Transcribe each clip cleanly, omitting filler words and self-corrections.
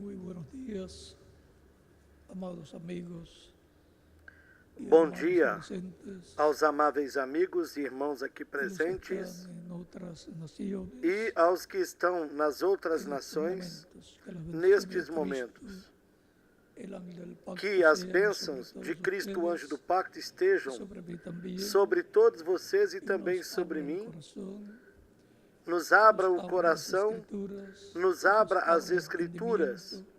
Muy buenos días, amados amigos y Bom hermanos dia presentes aos amáveis amigos e irmãos aqui y los que presentes están en otras naciones. e aos que estão nas outras En estos nações momentos, que las bendiciones nestes de Cristo, momentos. el ángel del pacto, Que as sean bênçãos sobre de todos Cristo, o anjo do ustedes, pacto, estejam sobre mí también, sobre todos vocês e y também nos sobre abra el mim. corazón, Nos abra nos o abra las coração, escrituras, nos nos abra abra as el Escrituras entendimiento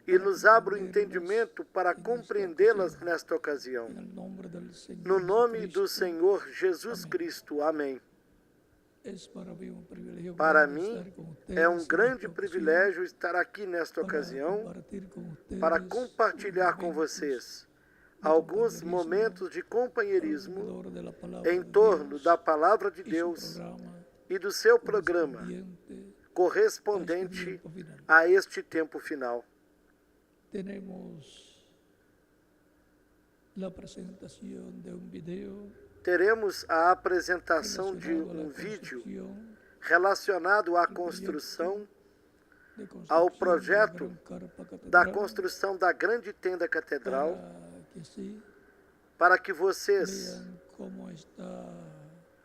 e para nos abra o comprenderlas entendimento para en esta compreendê-las ocasión. nesta ocasião. En el nombre del Señor No nome do Jesucristo. Senhor Jesus Amém. Cristo. Amém. Es para mí un privilegio Para grande mim, estar con ustedes é en um esta grande ocasión, privilégio estar aqui nesta para ocasião compartir con ustedes para compartilhar com momentos vocês de alguns compañerismo momentos de companheirismo alrededor de la palabra em de torno Dios da Palavra de y su Deus programa e do seu programa correspondiente correspondente a este tiempo final. a este tempo final. Tenemos la presentación de un video Teremos a apresentação de relacionado a la um vídeo construcción relacionado à del construção, de ao construcción projeto de la gran carpa da catedral, construção da grande tenda catedral, para que así para que vocês vean cómo está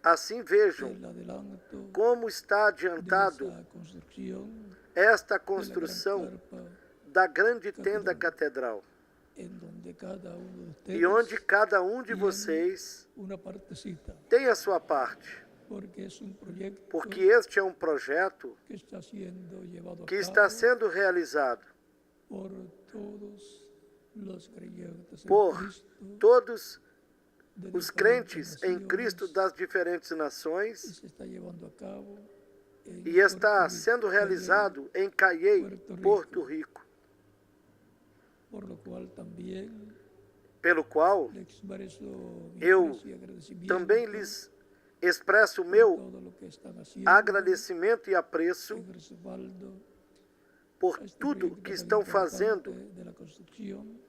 assim vejam el adelanto como está de adiantado esa construcción esta de la gran construção carpa, da grande tenda catedral, en donde cada uno de ustedes e onde cada um de tiene vocês una partecita, tem a sua parte, porque es un proyecto porque este é um projeto que está siendo llevado a que cabo está sendo realizado por todos los creyentes en por Cristo todos de os diferentes crentes em naciones, Cristo das diferentes y nações se está llevando a cabo en e está Puerto Rico, sendo realizado em Cayey, Porto Rico, por lo cual también pelo qual le expreso mi eu aprecio y agradecimiento também lhes expresso o por meu todo lo que están haciendo agradecimento e apreço en respaldo por a este tudo proyecto que tan estão fazendo importante de la construcción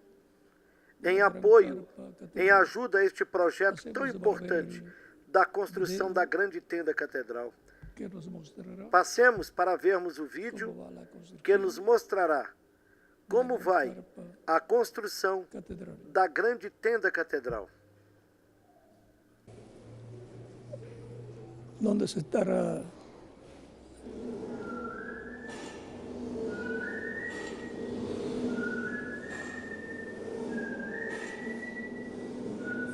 em de la gran apoio, carpa em catedral. ajuda a este projeto tão Hacemos importante valer da construção da grande tenda catedral. que nos mostrará Passemos para vermos o vídeo cómo va la construcción que nos mostrará como de la gran vai carpa a construção catedral. da grande tenda catedral, Donde se estará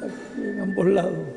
aquí en ambos lados.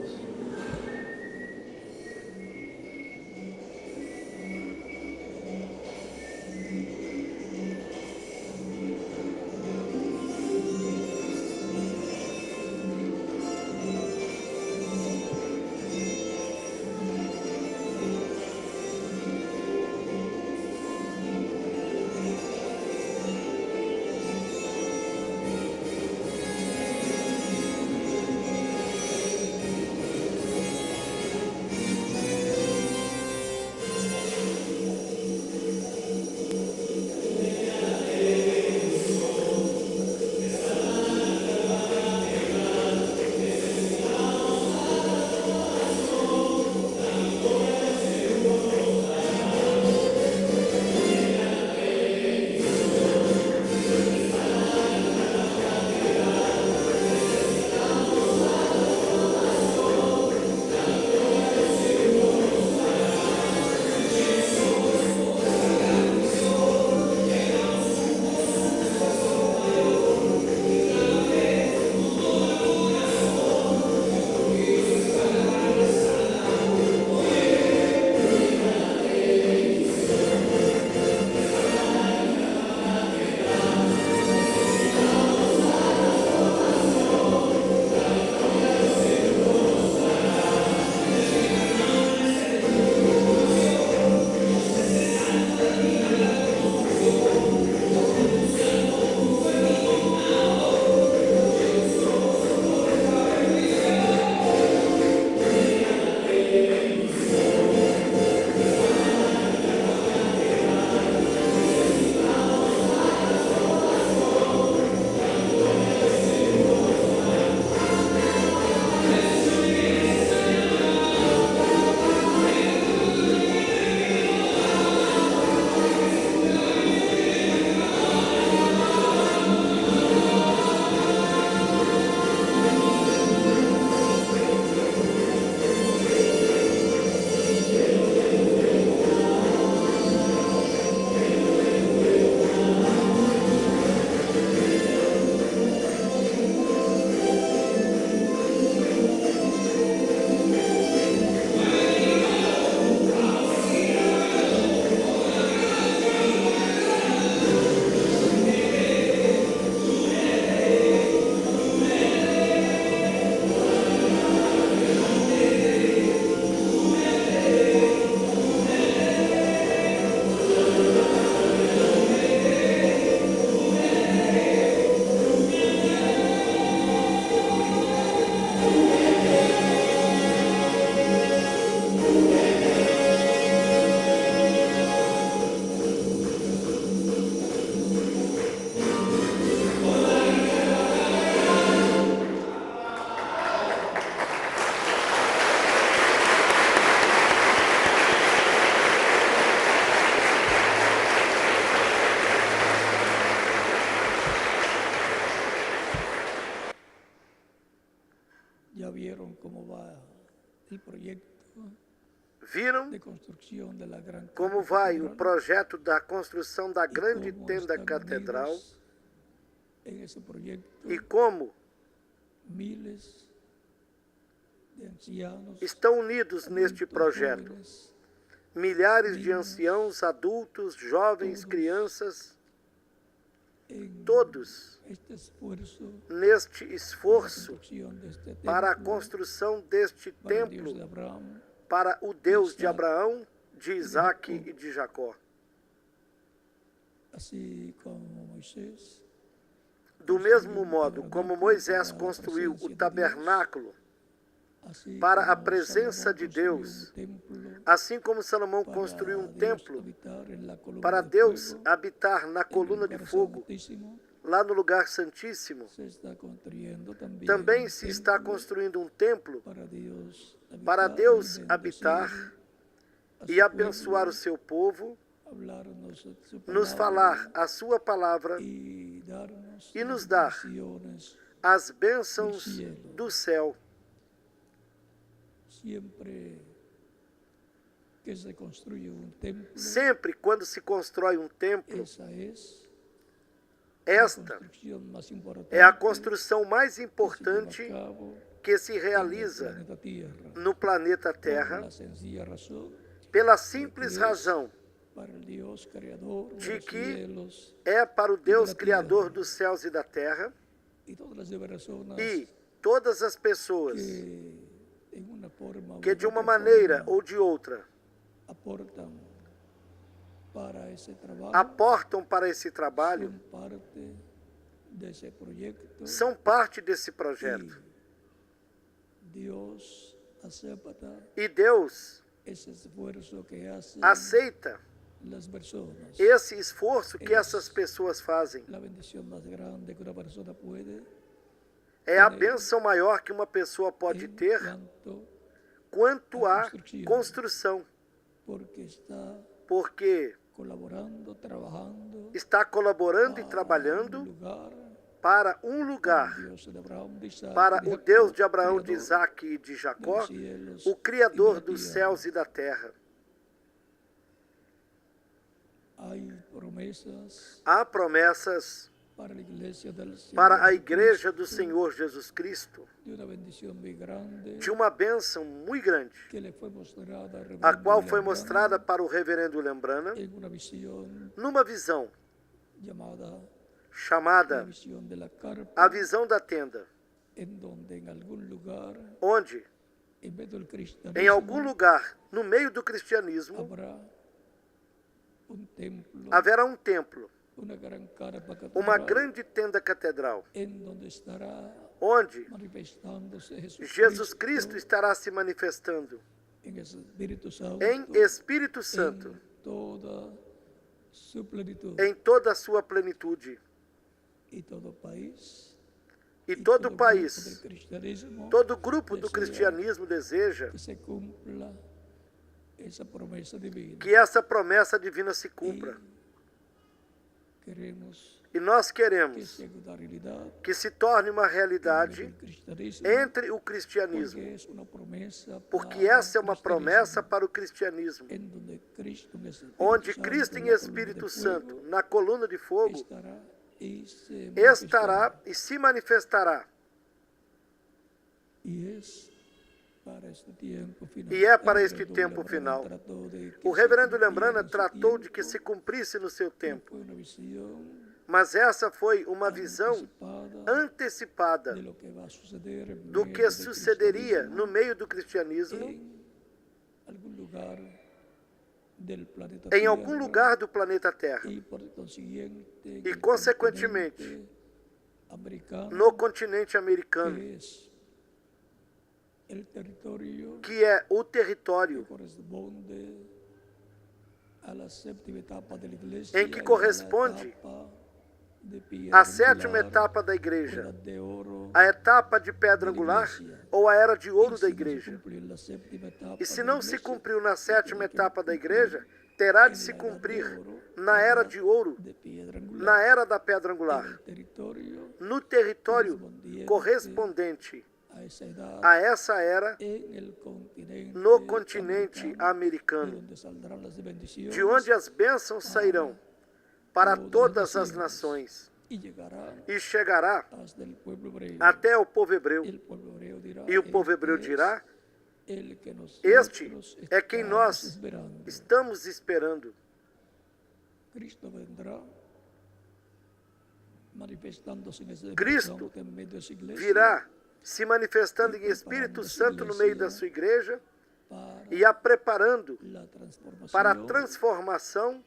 cómo va el proyecto Viram de construcción de la gran como vai o catedral projeto da construção da y grande cómo tenda están catedral unidos en ese proyecto e como miles de ancianos, estão unidos neste adultos, projeto jóvenes, milhares de anciãos, adultos, jovens, todos crianças, en todos este esfuerzo neste para la esforço construcción de este para a templo construção deste para el Dios templo de Abraham, para o Deus de Isaac, Abraão, de Isaac Jacó. e de Jacó. así como Moisés Do mesmo modo como Moisés construiu o tabernáculo así para a como presença Salomón de construyó Deus, un templo assim como Salomão para construiu um Dios templo habitar en la columna para de Deus fuego, habitar na en el coluna de lugar fogo, santísimo, lá no lugar santíssimo, se está construyendo también também un se está templo construindo um templo para Dios para habitar Deus y bendecir habitar a e su abençoar pueblo, o seu povo, hablarnos de su nos palabra falar a sua palavra y darnos e las nos dar bendiciones. as bênçãos do céu. Siempre que se construye un templo, Sempre quando se constrói um templo, esa es esta la construcción más importante é a construção mais que se importante lleva a cabo que se en el realiza planeta Tierra, no planeta por Terra, la sencilla razón pela simples razão para el Dios creador de de los que cielos é para o Deus da Criador terra. dos céus e da terra, y todas las personas e todas as pessoas que en una forma que u de uma otra maneira forma ou de outra aportan para ese trabajo, aportam para esse trabalho, son parte de ese proyecto são parte desse projeto. y Dios acepta E Deus ese esfuerzo que hacen aceita las personas. esse esforço que essas pessoas fazem. La bendición más grande que una persona puede É a bênção maior que uma pessoa pode en ter cuanto quanto à construção, porque está porque colaborando, trabajando está colaborando e para trabalhando un lugar para um lugar, Dios de Abraham, de Isaac, para de o Jacob, Deus de Abraão, de Criador Isaac e de de Jacó, los cielos o y Criador de la dos tierra. céus e da terra. Hay promesas Há promessas para la iglesia del Señor para a Igreja do Jesucristo, Senhor Jesus Cristo, de una bendición muy grande de uma bênção muito grande, que le fue mostrada al a reverendo qual foi William mostrada Branham para o reverendo Lembrana, en una visión numa visão llamada la chamada visión de la carpa, a visão da tenda, en donde en algún lugar, onde, en vez del em cristianismo, algum lugar, no meio do cristianismo, habrá un templo, haverá um templo, una gran carpa uma catedral, grande tenda catedral, en donde estará onde manifestándose Jesus Cristo estará se manifestando en Espíritu Santo, em Espírito Santo, en toda su plenitud, em toda a sua plenitude. y todo país, E todo o grupo país, del cristianismo todo grupo do desea cristianismo deseja que se cumpla esa promesa divina. que essa promessa divina se cumpra. Queremos E nós que queremos sea una realidad que se torne uma en realidade el cristianismo, entre o cristianismo, porque es una promesa porque para essa é uma el promessa cristianismo, para o cristianismo, en donde Cristo en Espíritu onde Santo, Cristo en em la columna Espírito de Santo, fuego, na coluna de fogo, estará y se estará manifestará. e se manifestará. Y es para este tiempo final. E é para El este reverendo tempo Lembrana final. tratou de que O se reverendo cumpliera Lembrana en su tratou de que tiempo, se cumprisse no seu pero tempo, fue una visión mas essa foi uma visão anticipada antecipada de lo que va a suceder en do medio que del sucederia cristianismo no meio do cristianismo, en algún lugar del planeta em algum Tierra, lugar do planeta Terra, y por consiguiente en e el consequentemente continente americano, no continente americano, que es el territorio que é o que território corresponde a la séptima etapa de la iglesia, em que corresponde a a sétima etapa da igreja, de oro, a etapa de pedra angular ou a era de ouro da igreja. E se não se cumpriu na sétima etapa da igreja, terá de se cumprir na era de ouro, na era da pedra angular, no território correspondente a essa era no continente americano, de onde as bênçãos sairão para todas as nações e chegará até o povo hebreu. E o povo hebreu dirá: este é quem nós estamos esperando. Cristo virá se manifestando em Espírito Santo no meio da sua igreja e a preparando para a transformação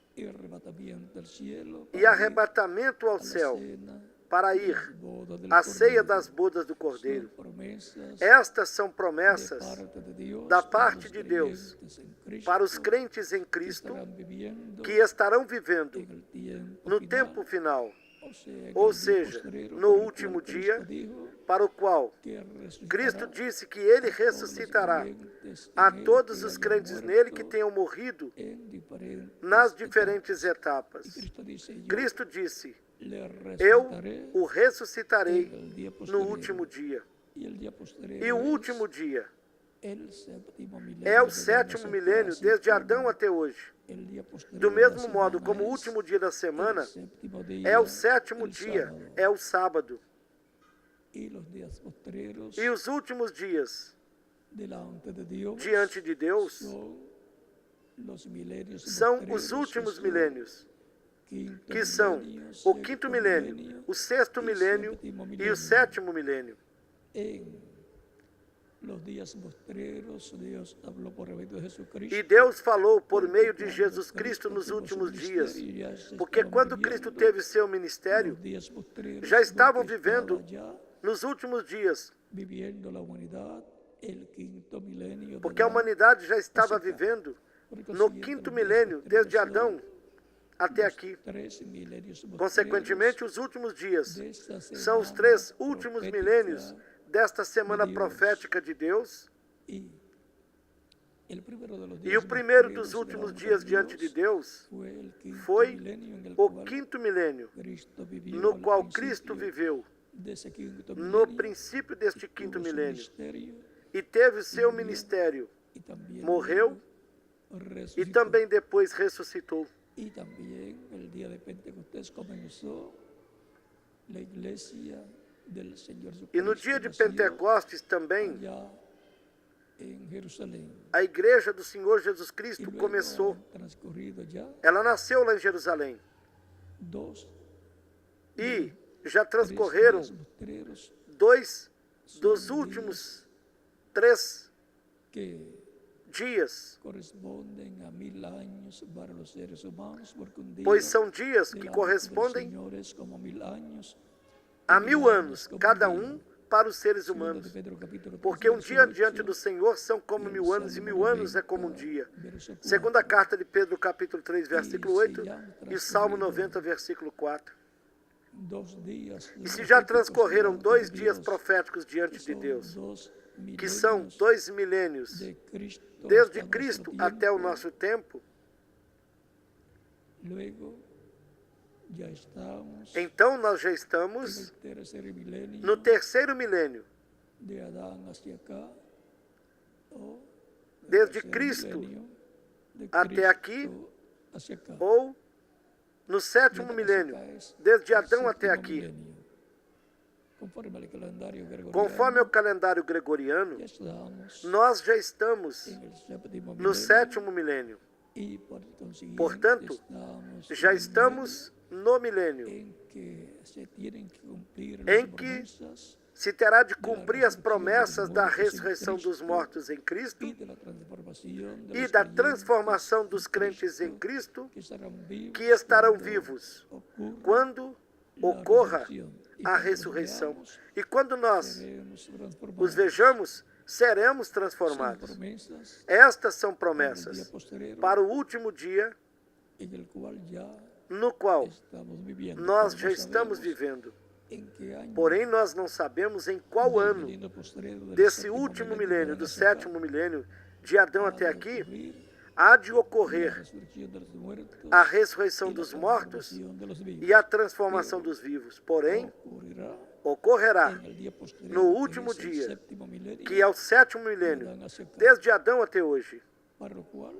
e arrebatamento ao céu, para ir à ceia das bodas do Cordeiro. Estas são promessas da parte de Deus para os crentes em Cristo que estarão vivendo no tempo final, ou seja, no último dia, para o qual Cristo disse que Ele ressuscitará a todos os crentes nele que tenham morrido nas diferentes etapas. Cristo disse: eu o ressuscitarei no último dia. E o último dia é o sétimo milênio, desde Adão até hoje. Do mesmo modo como o último dia da semana é o sétimo dia, é o sábado. E os últimos dias diante de Deus são os últimos milênios, que são o quinto milênio, o sexto milênio e o sétimo milênio. E Deus falou por meio de Jesus Cristo nos últimos dias, porque quando Cristo teve seu ministério, já estavam vivendo nos últimos dias, porque a humanidade já estava vivendo no quinto milênio, desde Adão até aqui. Consequentemente, os últimos dias são os 3 últimos milênios desta semana profética de Deus. E o primeiro dos últimos dias diante de Deus foi o quinto milênio, no qual Cristo viveu no princípio deste quinto milênio e teve o seu ministério, morreu e também depois ressuscitou. Y también el día de Pentecostés comenzó la iglesia del Señor Jesucristo. E no dia de Pentecostes também, allá en Jerusalén. a igreja do Senhor Jesus Cristo começou. Ela nasceu lá em Jerusalém. E já transcorreram 2 dos últimos 3 dias, pois são dias que correspondem a 1000 anos, cada um para os seres humanos, porque um dia diante do Senhor são como 1000 anos, e 1000 anos é como um dia. Segunda carta de Pedro, capítulo 3, versículo 8, e Salmo 90, versículo 4. E se já transcorreram 2 dias proféticos diante de Deus, que são 2 milênios, desde Cristo até o nosso tempo, então nós já estamos no terceiro milênio, desde Cristo até aqui, ou no sétimo milênio, desde Adão até aqui. Conforme o calendário gregoriano, nós já estamos no sétimo milênio. Portanto, já estamos no milênio em que se terá de cumprir as promessas da ressurreição dos mortos em Cristo e da transformação dos crentes em Cristo, que estarão vivos quando ocorra a ressurreição. E quando nós os vejamos, seremos transformados. Estas são promessas para o último dia, no qual nós já estamos vivendo. Porém, nós não sabemos em qual ano desse último milênio, do sétimo milênio, de Adão até aqui, há de ocorrer a ressurreição dos mortos e a transformação dos vivos. Porém, ocorrerá en el día posterior, no que último es el dia, séptimo milenio, que é o sétimo milênio, desde Adão até hoje. para lo cual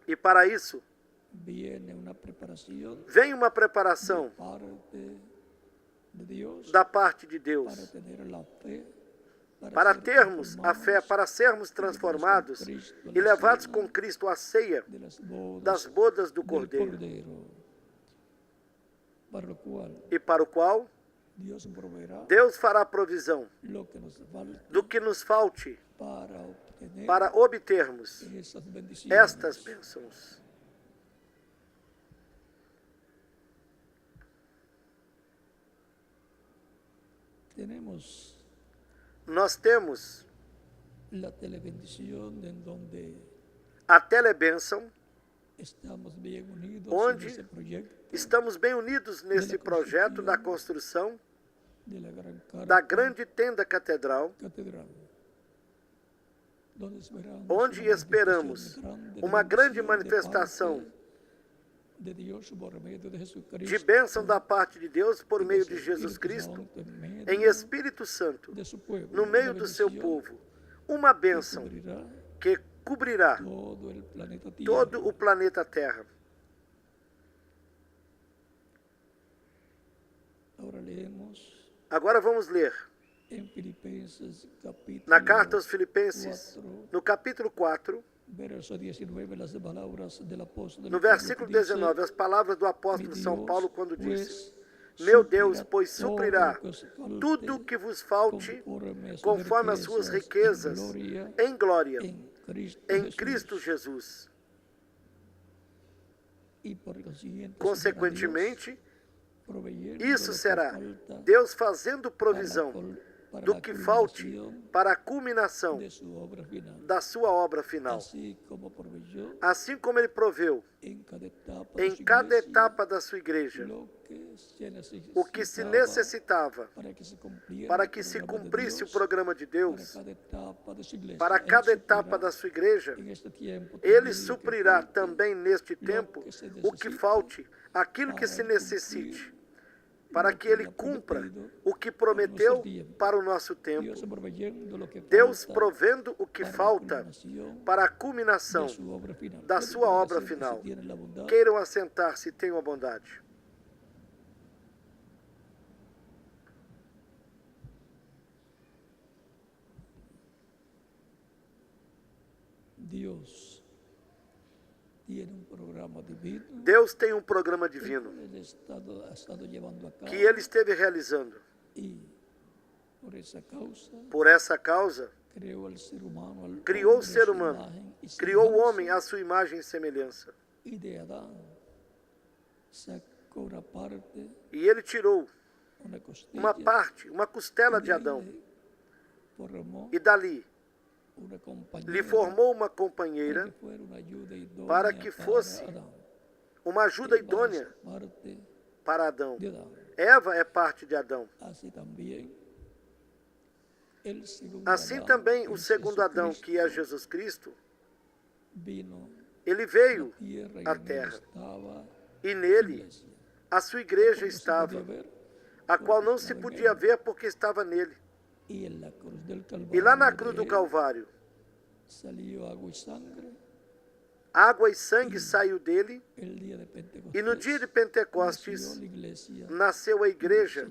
E para isso, viene una preparación vem uma de preparação parte de Dios da parte de para Deus, tener la fe, para ser termos a fé, transformados para sermos transformados e levados com Cristo à ceia de las bodas das bodas do del Cordeiro, Cordero, para lo cual e para o qual Dios proveerá Deus fará provisão lo que nos falta do que nos falte para obtener para obtermos esas bendiciones. estas bênçãos. Nós temos la telebendición en donde a telebênção, estamos bien unidos onde en ese proyecto estamos bem unidos nesse projeto da construção de la gran carpa da grande tenda catedral, catedral, onde esperamos uma grande manifestação de Dios por medio de Jesucristo, de bênção da parte de Deus por meio de Jesus Cristo, em Espírito Santo, de su pueblo, no meio do seu povo. Uma bênção que cobrirá todo el planeta Tierra. todo o planeta Terra. Ahora leemos Agora vamos ler en Filipenses capítulo na carta aos Filipenses, 4, no capítulo 4, verso 19, las palabras del apóstol no Pablo, versículo que dice: 19, as palavras do "Mi apóstolo São Dios, Paulo, quando pues, disse: Meu Deus, suplirá pois todo suprirá lo que os falte tudo o que vos falte conforme conforme as suas riquezas em glória em Cristo Jesus. E por consiguiente, Consequentemente, proveyendo isso lo que será falta Deus fazendo para provisão para do la que falte culminación para a culminação de su obra final. da sua obra final. Así como proveyó Assim como Ele proveu en cada etapa de em su cada iglesia etapa da sua igreja o que se necesitava para que se cumprisse o programa de Deus, para cada etapa da sua igreja, Ele Ele suprirá também neste tempo o que falte, aquilo que se necessite, para que Ele cumpra o que prometeu para o nosso tempo. Deus provendo o que falta para a culminação da sua obra final. Queiram assentar-se e tenham a bondade. Deus tem um programa divino que Ele esteve realizando. Por essa causa, criou o ser humano, criou o homem à sua imagem e semelhança. E Ele tirou uma parte, uma costela de Adão, e dali lhe formou uma companheira para que fosse uma ajuda idônea para Adão. Eva é parte de Adão. Assim também o segundo Adão, que é Jesus Cristo, ele veio à terra e nele a sua igreja estava, a qual não se podia ver porque estava nele. E lá na cruz do Calvário, água e sangue saiu dele, e no dia de Pentecostes nasceu a igreja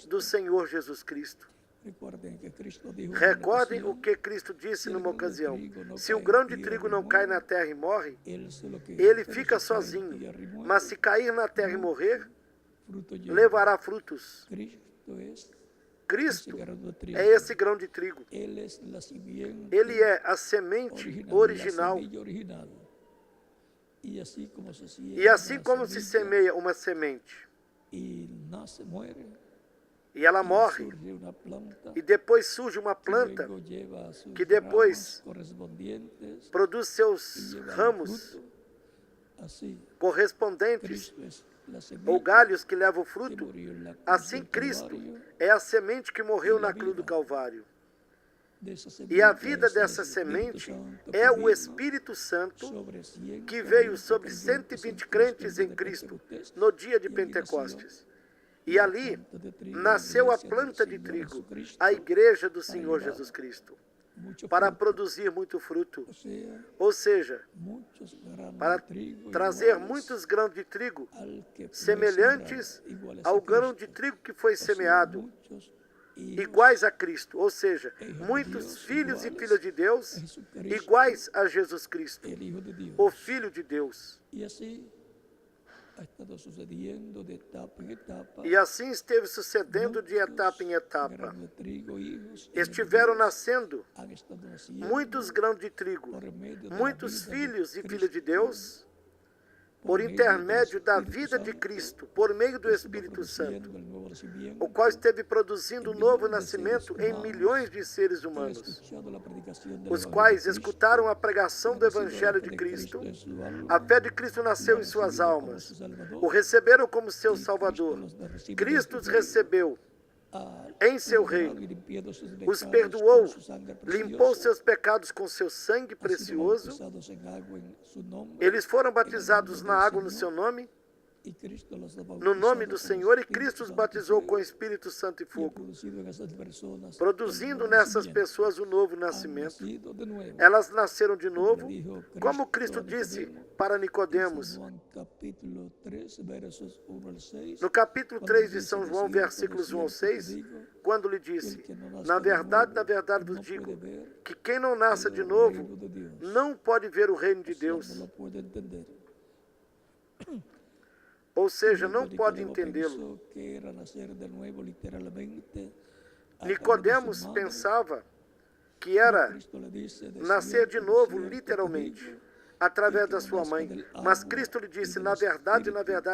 do Senhor Jesus Cristo. Recordem o que Cristo disse numa ocasião: se o grão de trigo não cai na terra e morre, ele fica sozinho, mas se cair na terra e morrer, levará frutos. Cristo é esse grão de trigo. Ele é a semente original. E assim como se semeia uma semente, e ela morre, e depois surge uma planta, que depois produz seus ramos correspondentes, ou galhos que levam fruto. Assim Cristo é a semente que morreu na cruz do Calvário. E a vida dessa semente é o Espírito Santo que veio sobre 120 crentes em Cristo no dia de Pentecostes. E ali nasceu a planta de trigo, a igreja do Senhor Jesus Cristo, para produzir muito fruto. Ou seja, para trazer muitos grãos de trigo semelhantes ao grão de trigo que foi semeado, iguais a Cristo, ou seja, muitos filhos e filhas de Deus iguais a Jesus Cristo, o Filho de Deus. E assim esteve sucedendo de etapa em etapa. Estiveram nascendo muitos grãos de trigo, muitos filhos e filhas de Deus, por intermédio da vida de Cristo, por meio do Espírito Santo, o qual esteve produzindo um novo nascimento em milhões de seres humanos, os quais escutaram a pregação do Evangelho de Cristo, a fé de Cristo nasceu em suas almas, o receberam como seu Salvador, Cristo os recebeu em seu reino, os perdoou, limpou seus pecados com seu sangue precioso, eles foram batizados na água no seu nome, no nome do Senhor, e Cristo os batizou com Espírito Santo e fogo, produzindo nessas pessoas um novo nascimento. Elas nasceram de novo, como Cristo disse para Nicodemos, no capítulo 3 de São João, versículos 1 ao 6, quando lhe disse: na verdade vos digo, que quem não nasce de novo não pode ver o reino de Deus. Ou seja, não pode entendê-lo. Nicodemos pensava que era nascer de novo, literalmente, através da sua mãe. Mas Cristo lhe disse: na verdade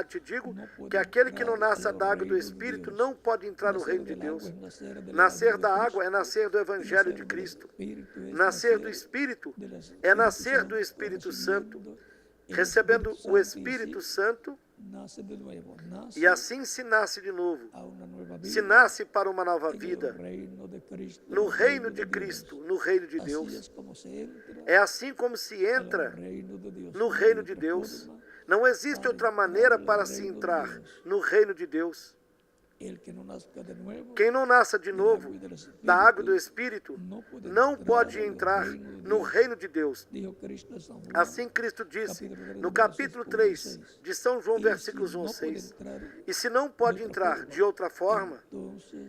te digo, que aquele que não nasce da água do Espírito não pode entrar no reino de Deus. Nascer da água é nascer do Evangelho de Cristo. Nascer do Espírito é nascer do Espírito Santo. Recebendo o Espírito Santo, e assim se nasce de novo, se nasce para uma nova vida, no reino de Cristo, no reino de Deus. É assim como se entra no reino de Deus. Não existe outra maneira para se entrar no reino de Deus. Quem não nasce de novo da água do Espírito não pode entrar no reino de Deus. Assim Cristo disse no capítulo 3 de São João, versículos 1 a 6. E se não pode entrar de outra forma,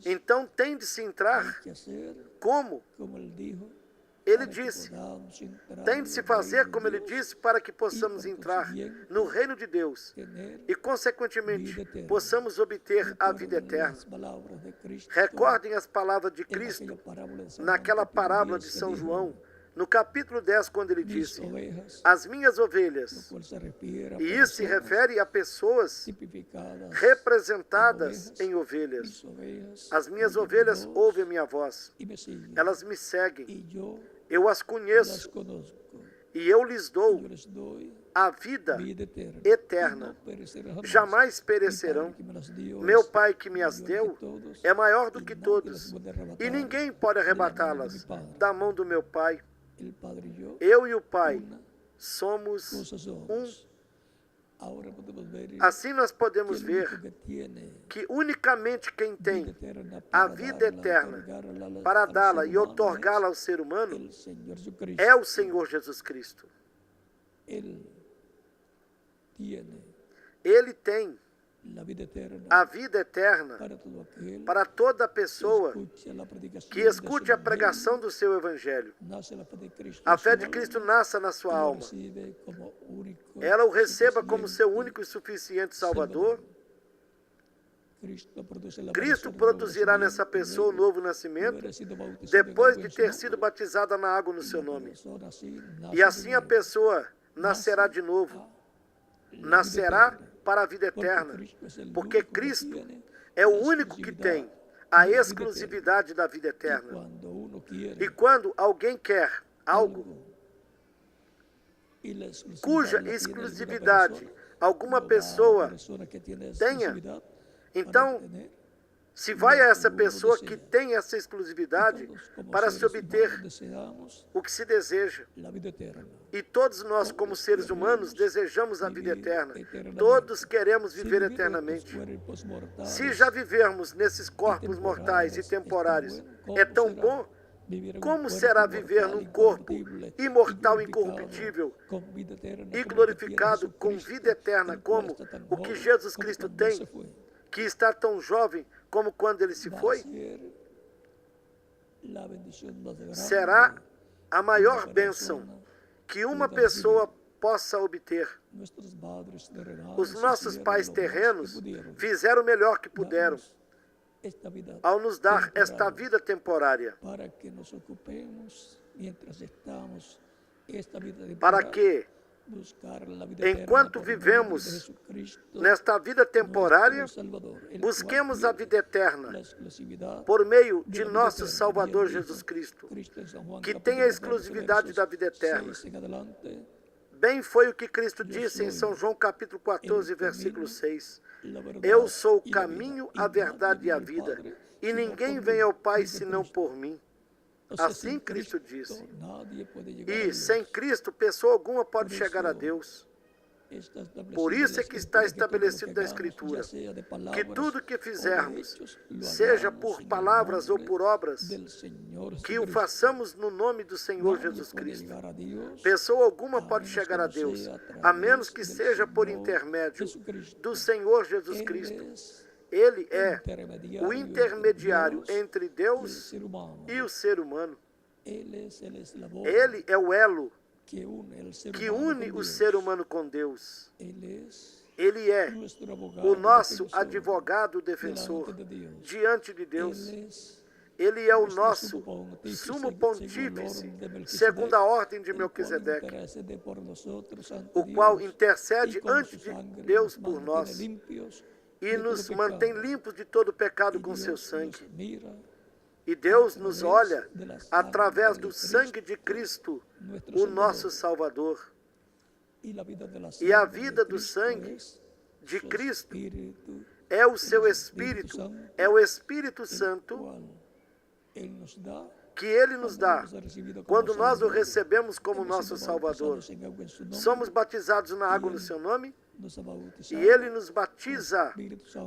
então tem de se entrar como ele disse. Tem de se fazer como ele disse, para que possamos entrar no reino de Deus e, consequentemente, possamos obter a vida eterna. Recordem as palavras de Cristo naquela parábola de São João, no capítulo 10, quando ele disse: as minhas ovelhas. E isso se refere a pessoas representadas em ovelhas. As minhas ovelhas ouvem a minha voz. Elas me seguem. Eu as conheço. E eu lhes dou a vida eterna. Jamais perecerão. Meu Pai que me as deu é maior do que todos, e ninguém pode arrebatá-las da mão do meu Pai. Eu e o Pai somos um. Assim nós podemos ver que unicamente quem tem a vida eterna para dá-la e otorgá-la ao ser humano é o Senhor Jesus Cristo. Ele tem a vida eterna para toda pessoa que escute a pregação do seu Evangelho. A fé de Cristo nasce na sua alma. Ela o receba como seu único e suficiente Salvador. Cristo produzirá nessa pessoa um novo nascimento depois de ter sido batizada na água no seu nome. E assim a pessoa nascerá de novo. Nascerá para a vida eterna, porque Cristo é o único que tem a exclusividade da vida eterna. E quando alguém quer algo cuja exclusividade alguma pessoa tenha, então Se vai a essa pessoa que tem essa exclusividade para se obter o que se deseja. E todos nós, como seres humanos, desejamos a vida eterna. Todos queremos viver eternamente. Se já vivermos nesses corpos mortais e temporários é tão bom, como será viver num corpo imortal, incorruptível e glorificado com vida eterna, como o que Jesus Cristo tem, que está tão jovem como quando ele se foi? Será a maior bênção que uma pessoa possa obter. Os nossos pais terrenos fizeram o melhor que puderam ao nos dar esta vida temporária, para que, enquanto vivemos nesta vida temporária, busquemos a vida eterna por meio de nosso Salvador Jesus Cristo, que tem a exclusividade da vida eterna. Bem foi o que Cristo disse em São João capítulo 14, versículo 6. Eu sou o caminho, a verdade e a vida, e ninguém vem ao Pai senão por mim. Assim Cristo disse. E sem Cristo, pessoa alguma pode chegar a Deus. Por isso é que está estabelecido na Escritura que tudo que fizermos, seja por palavras ou por obras, que o façamos no nome do Senhor Jesus Cristo. Pessoa alguma pode chegar a Deus, a menos que seja por intermédio do Senhor Jesus Cristo. Ele é o intermediário entre Deus e o ser humano. Ele é o elo que une o ser humano com Deus. Ele é o nosso advogado defensor diante de Deus. Ele é o nosso sumo pontífice, segundo a ordem de Melquisedeque, o qual intercede ante de Deus por nós e nos mantém limpos de todo pecado com seu sangue. E Deus nos olha através do sangue de Cristo, o nosso Salvador. E a vida do sangue de Cristo é o seu Espírito, é o Espírito Santo que Ele nos dá quando nós o recebemos como nosso Salvador. Somos batizados na água no seu nome e Ele nos batiza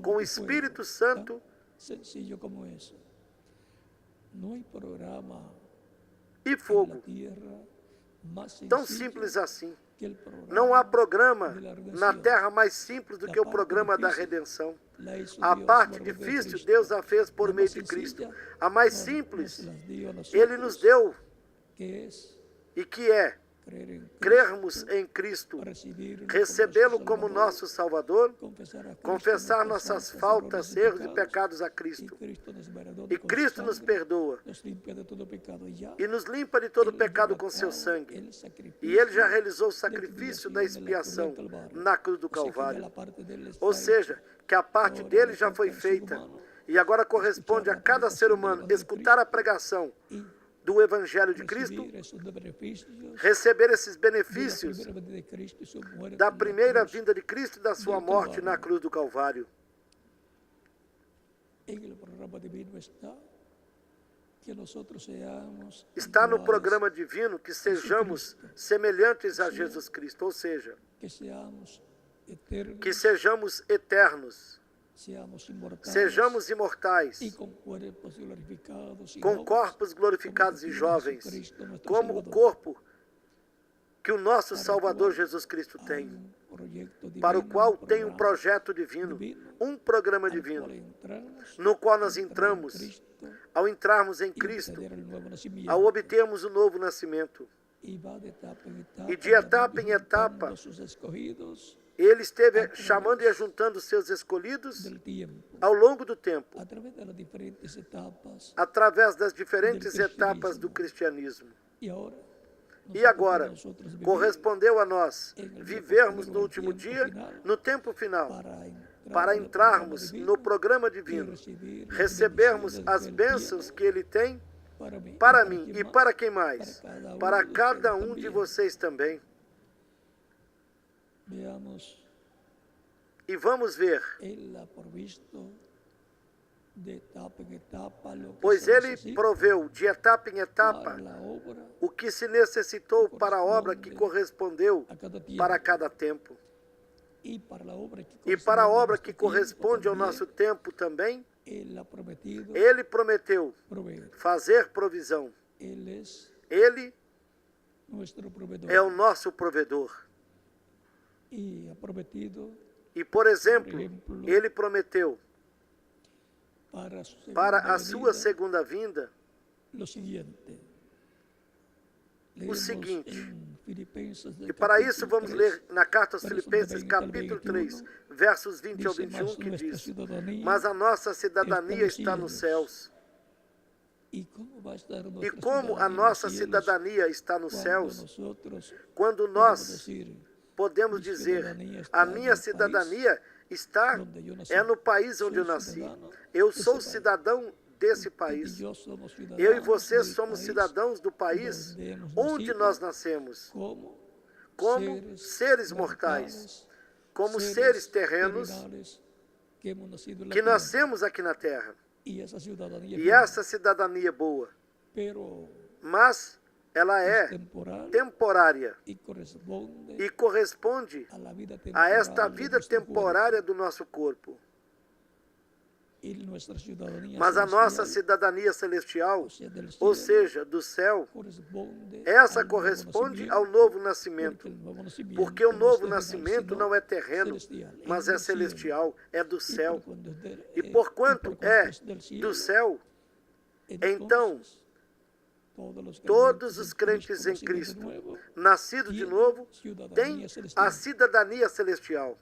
com o Espírito Santo. E fogo. Tão simples assim. Não há programa na terra mais simples do que o programa da redenção. A parte difícil Deus a fez por meio de Cristo. A mais simples Ele nos deu, e que é crermos em Cristo, recebê-lo como nosso Salvador, confessar nossas faltas, erros e pecados a Cristo. E Cristo nos perdoa e nos limpa de todo pecado com seu sangue. E Ele já realizou o sacrifício da expiação na cruz do Calvário. Ou seja, que a parte dele já foi feita. E agora corresponde a cada ser humano escutar a pregação do Evangelho de Cristo, receber esses benefícios da primeira vinda de Cristo e da sua morte na cruz do Calvário. Está no programa divino que sejamos semelhantes a Jesus Cristo, ou seja, que sejamos eternos, sejamos imortais, com corpos glorificados e jovens, como o corpo que o nosso Salvador Jesus Cristo tem, para o qual tem um projeto divino, um programa divino, no qual nós entramos, ao entrarmos em Cristo, ao obtermos o novo nascimento. E de etapa em etapa, Ele esteve chamando e ajuntando os seus escolhidos ao longo do tempo, através das diferentes etapas do cristianismo. E agora, correspondeu a nós vivermos no último dia, no tempo final, para entrarmos no programa divino, recebermos as bênçãos que Ele tem para mim e para quem mais? Para cada um de vocês também. Veamos E vamos ver. pois Ele proveu de etapa em etapa o que se necessitou para a obra que correspondeu para cada tempo. E para a obra que corresponde ao nosso tempo também, Ele prometeu fazer provisão. Ele é o nosso provedor. E, por exemplo, Ele prometeu para a sua segunda vinda o seguinte, e para isso vamos ler na carta aos Filipenses, capítulo 3, versos 20 ao 21, que diz: mas a nossa cidadania está nos céus. E como a nossa cidadania está nos céus, quando nós podemos dizer, a minha cidadania é no país onde eu nasci. Eu sou cidadão desse país. Eu e você somos cidadãos do país onde nós nascemos, como seres mortais, como seres terrenos que nascemos aqui na Terra. E essa cidadania é boa, mas ela é temporária e corresponde a esta vida temporária do nosso corpo. Mas a nossa cidadania celestial, ou seja, do céu, essa corresponde ao novo nascimento, porque o novo nascimento não é terreno, mas é celestial, é do céu. E porquanto é do céu, então todos os crentes em Cristo, nascidos de novo, têm a cidadania celestial.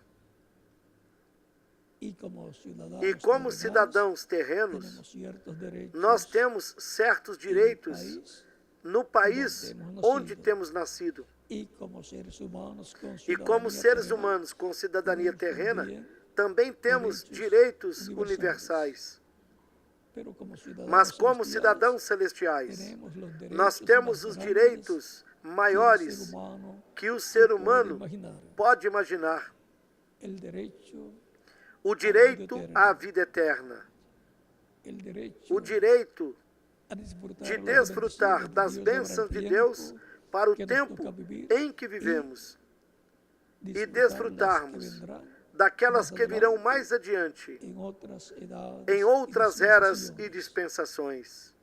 E como cidadãos terrenos, nós temos certos direitos no país onde temos nascido. E como seres humanos com cidadania terrena, também temos direitos universais. Mas como cidadãos celestiais, nós temos os direitos maiores que o ser humano pode imaginar. O direito à vida eterna. O direito de desfrutar das bênçãos de Deus para o tempo em que vivemos. E desfrutarmos daquelas que virão mais adiante, em outras eras e dispensações.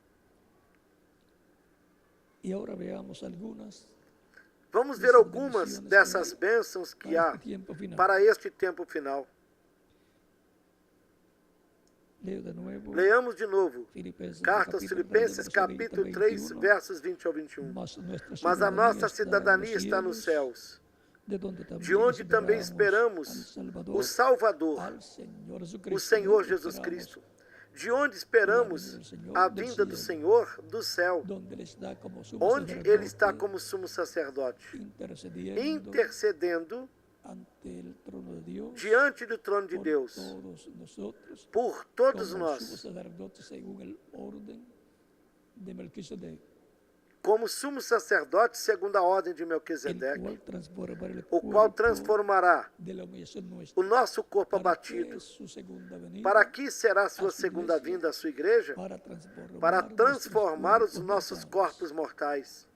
Vamos ver algumas dessas bênçãos que há para este tempo final. Leamos de novo, carta aos Filipenses, capítulo 3, versos 20 ao 21. Mas a nossa cidadania está nos céus, de onde também esperamos o Salvador, o Senhor Jesus Cristo. De onde esperamos a vinda do Senhor do céu, onde Ele está como sumo sacerdote, intercedendo diante do trono de Deus, por todos nós, como sumo sacerdote segundo a ordem de Melquisedeque, o qual transformará o nosso corpo abatido. Para que será a sua segunda vinda, a sua igreja? Para transformar os nossos corpos mortais.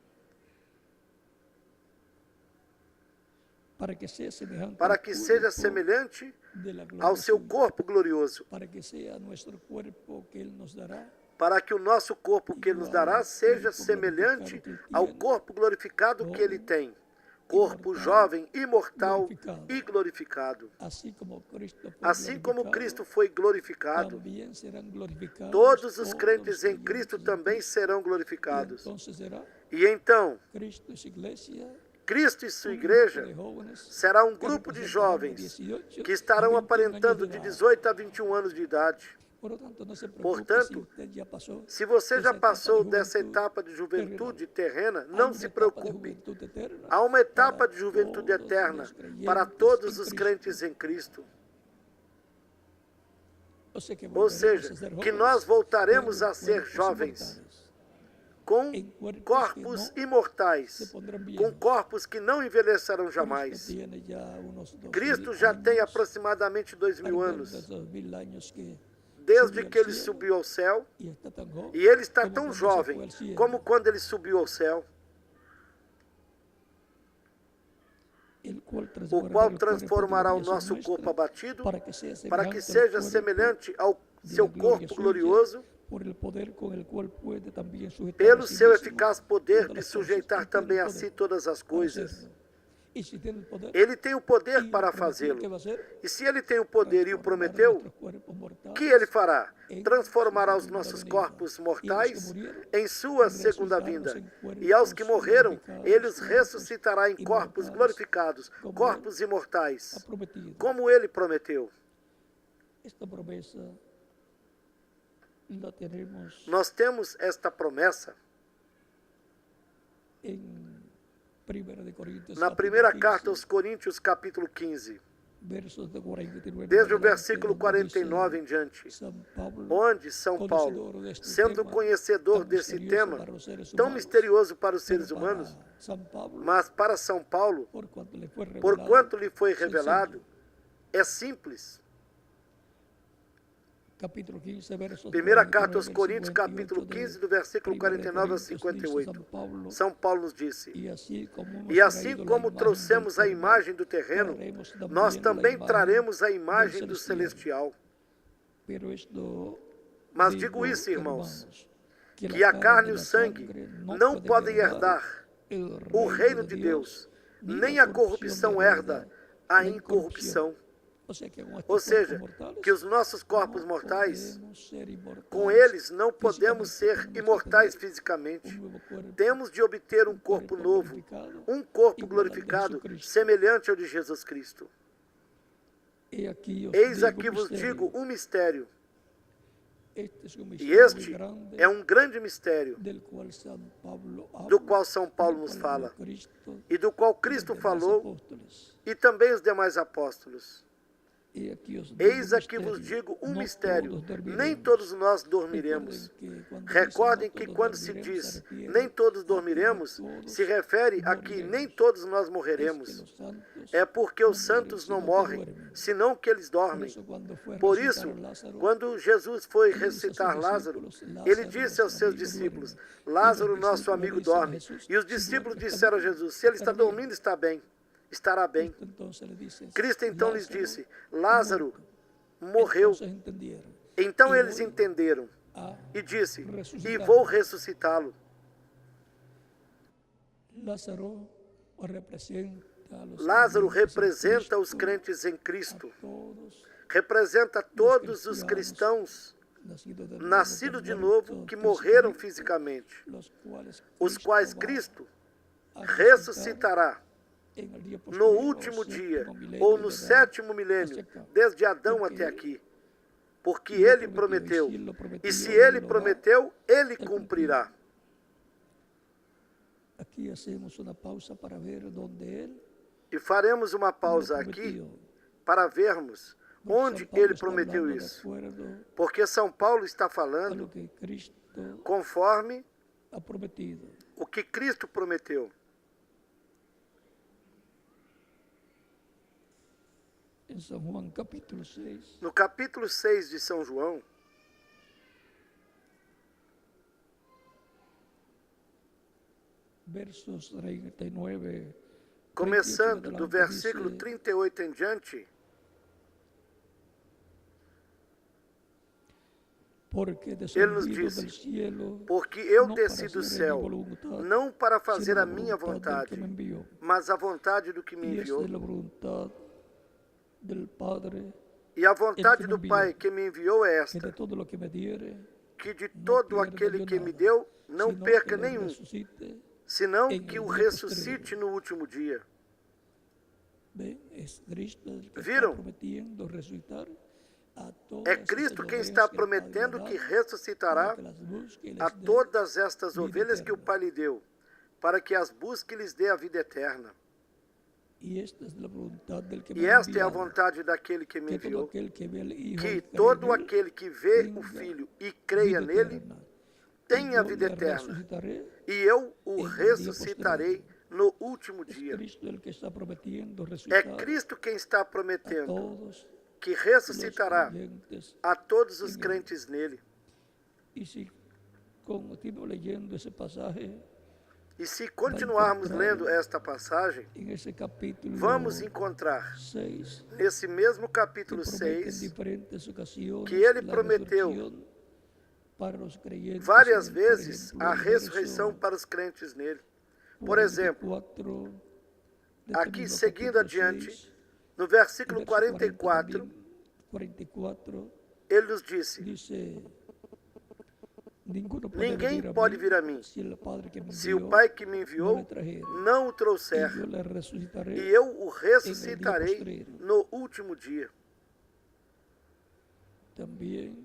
Para que seja semelhante ao seu corpo glorioso, para que o nosso corpo que Ele nos dará seja semelhante ao corpo glorificado que Ele tem, corpo jovem, imortal e glorificado. Assim como Cristo foi glorificado, todos os crentes em Cristo também serão glorificados. E então, Cristo e sua igreja será um grupo de jovens que estarão aparentando de 18 a 21 anos de idade. Portanto, se você já passou dessa etapa de juventude terrena, não se preocupe. Há uma etapa de juventude eterna para todos os crentes em Cristo. Ou seja, que nós voltaremos a ser jovens, com corpos imortais, com corpos que não envelhecerão jamais. Cristo já tem aproximadamente 2000 anos, desde que ele subiu ao céu, e ele está tão jovem como quando ele subiu ao céu, o qual transformará o nosso corpo abatido para que seja semelhante ao seu corpo glorioso, pelo seu eficaz poder de sujeitar também a si todas as coisas. Ele tem o poder para fazê-lo. E se ele tem o poder e o prometeu, o que ele fará? Transformará os nossos corpos mortais em sua segunda vinda. E aos que morreram, ele os ressuscitará em corpos glorificados, corpos imortais, como ele prometeu. Nós temos esta promessa na primeira carta aos Coríntios, capítulo 15, desde o versículo 49 em diante, onde São Paulo, sendo conhecedor desse tema tão misterioso para os seres humanos, mas para São Paulo, porquanto lhe foi revelado, é simples. Primeira carta aos Coríntios, capítulo 15, do versículo 49 ao 58. São Paulo nos disse: E assim como trouxemos a imagem do terreno, nós também traremos a imagem do celestial. Mas digo isso, irmãos, que a carne e o sangue não podem herdar o reino de Deus, nem a corrupção herda a incorrupção. Ou seja, que os nossos corpos mortais, com eles não podemos ser imortais fisicamente. Temos de obter um corpo novo, um corpo glorificado, semelhante ao de Jesus Cristo. Eis aqui vos digo um mistério. E este é um grande mistério, do qual São Paulo nos fala, e do qual Cristo falou, e também os demais apóstolos. Eis aqui vos digo um mistério, nem todos nós dormiremos. Recordem que quando se diz nem todos dormiremos, se refere a que nem todos nós morreremos. É porque os santos não morrem, senão que eles dormem. Por isso, quando Jesus foi ressuscitar Lázaro, ele disse aos seus discípulos: Lázaro, nosso amigo, dorme. E os discípulos disseram a Jesus: se ele está dormindo, está bem. Estará bem. Cristo então lhes disse: Lázaro morreu. Então eles entenderam e disse: e vou ressuscitá-lo. Lázaro representa os crentes em Cristo, representa todos os cristãos nascidos de novo que morreram fisicamente, os quais Cristo ressuscitará no último dia, ou no 7º milênio, desde Adão até aqui, porque ele prometeu, e se ele prometeu, ele cumprirá. E faremos uma pausa aqui para vermos onde ele prometeu isso, porque São Paulo está falando conforme o que Cristo prometeu. Em São João, capítulo 6. No capítulo 6 de São João, versos 39, começando do versículo 38 em diante, ele nos disse: porque eu desci do céu, não para fazer a minha vontade, mas a vontade do que me enviou. E a vontade do Pai que me enviou é esta: que de todo aquele que me deu, não perca nenhum, senão que o ressuscite no último dia. Viram? É Cristo quem está prometendo que ressuscitará a todas estas ovelhas que o Pai lhe deu, para que as busque e lhes dê a vida eterna. E esta é a vontade daquele que me enviou, que todo aquele que vê o Filho e creia nele, tenha a vida eterna, e eu o ressuscitarei no último dia. É Cristo quem está prometendo que los ressuscitará creyentes. a todos os crentes nele. Y si continúo leyendo ese pasaje, E se continuarmos lendo esta passagem, en ese capítulo vamos encontrar 6, nesse mesmo que capítulo promete en 6 diferentes ocasiones que ele la prometeu resurrección para los creyentes várias en él. Por vezes ejemplo, a el ressurreição verso para os crentes nele. Por exemplo, 44 de este aqui mismo seguindo capítulo adiante, 6, no el versículo verso 40 44, también, 44, ele nos disse: dice: Ninguno puede Ninguém venir a pode mí vir a mim si el Padre que me se o envió Pai que me no le enviou trajere, não o y trouxer, yo le resucitaré. e eu o ressuscitarei postreiro. no último dia. También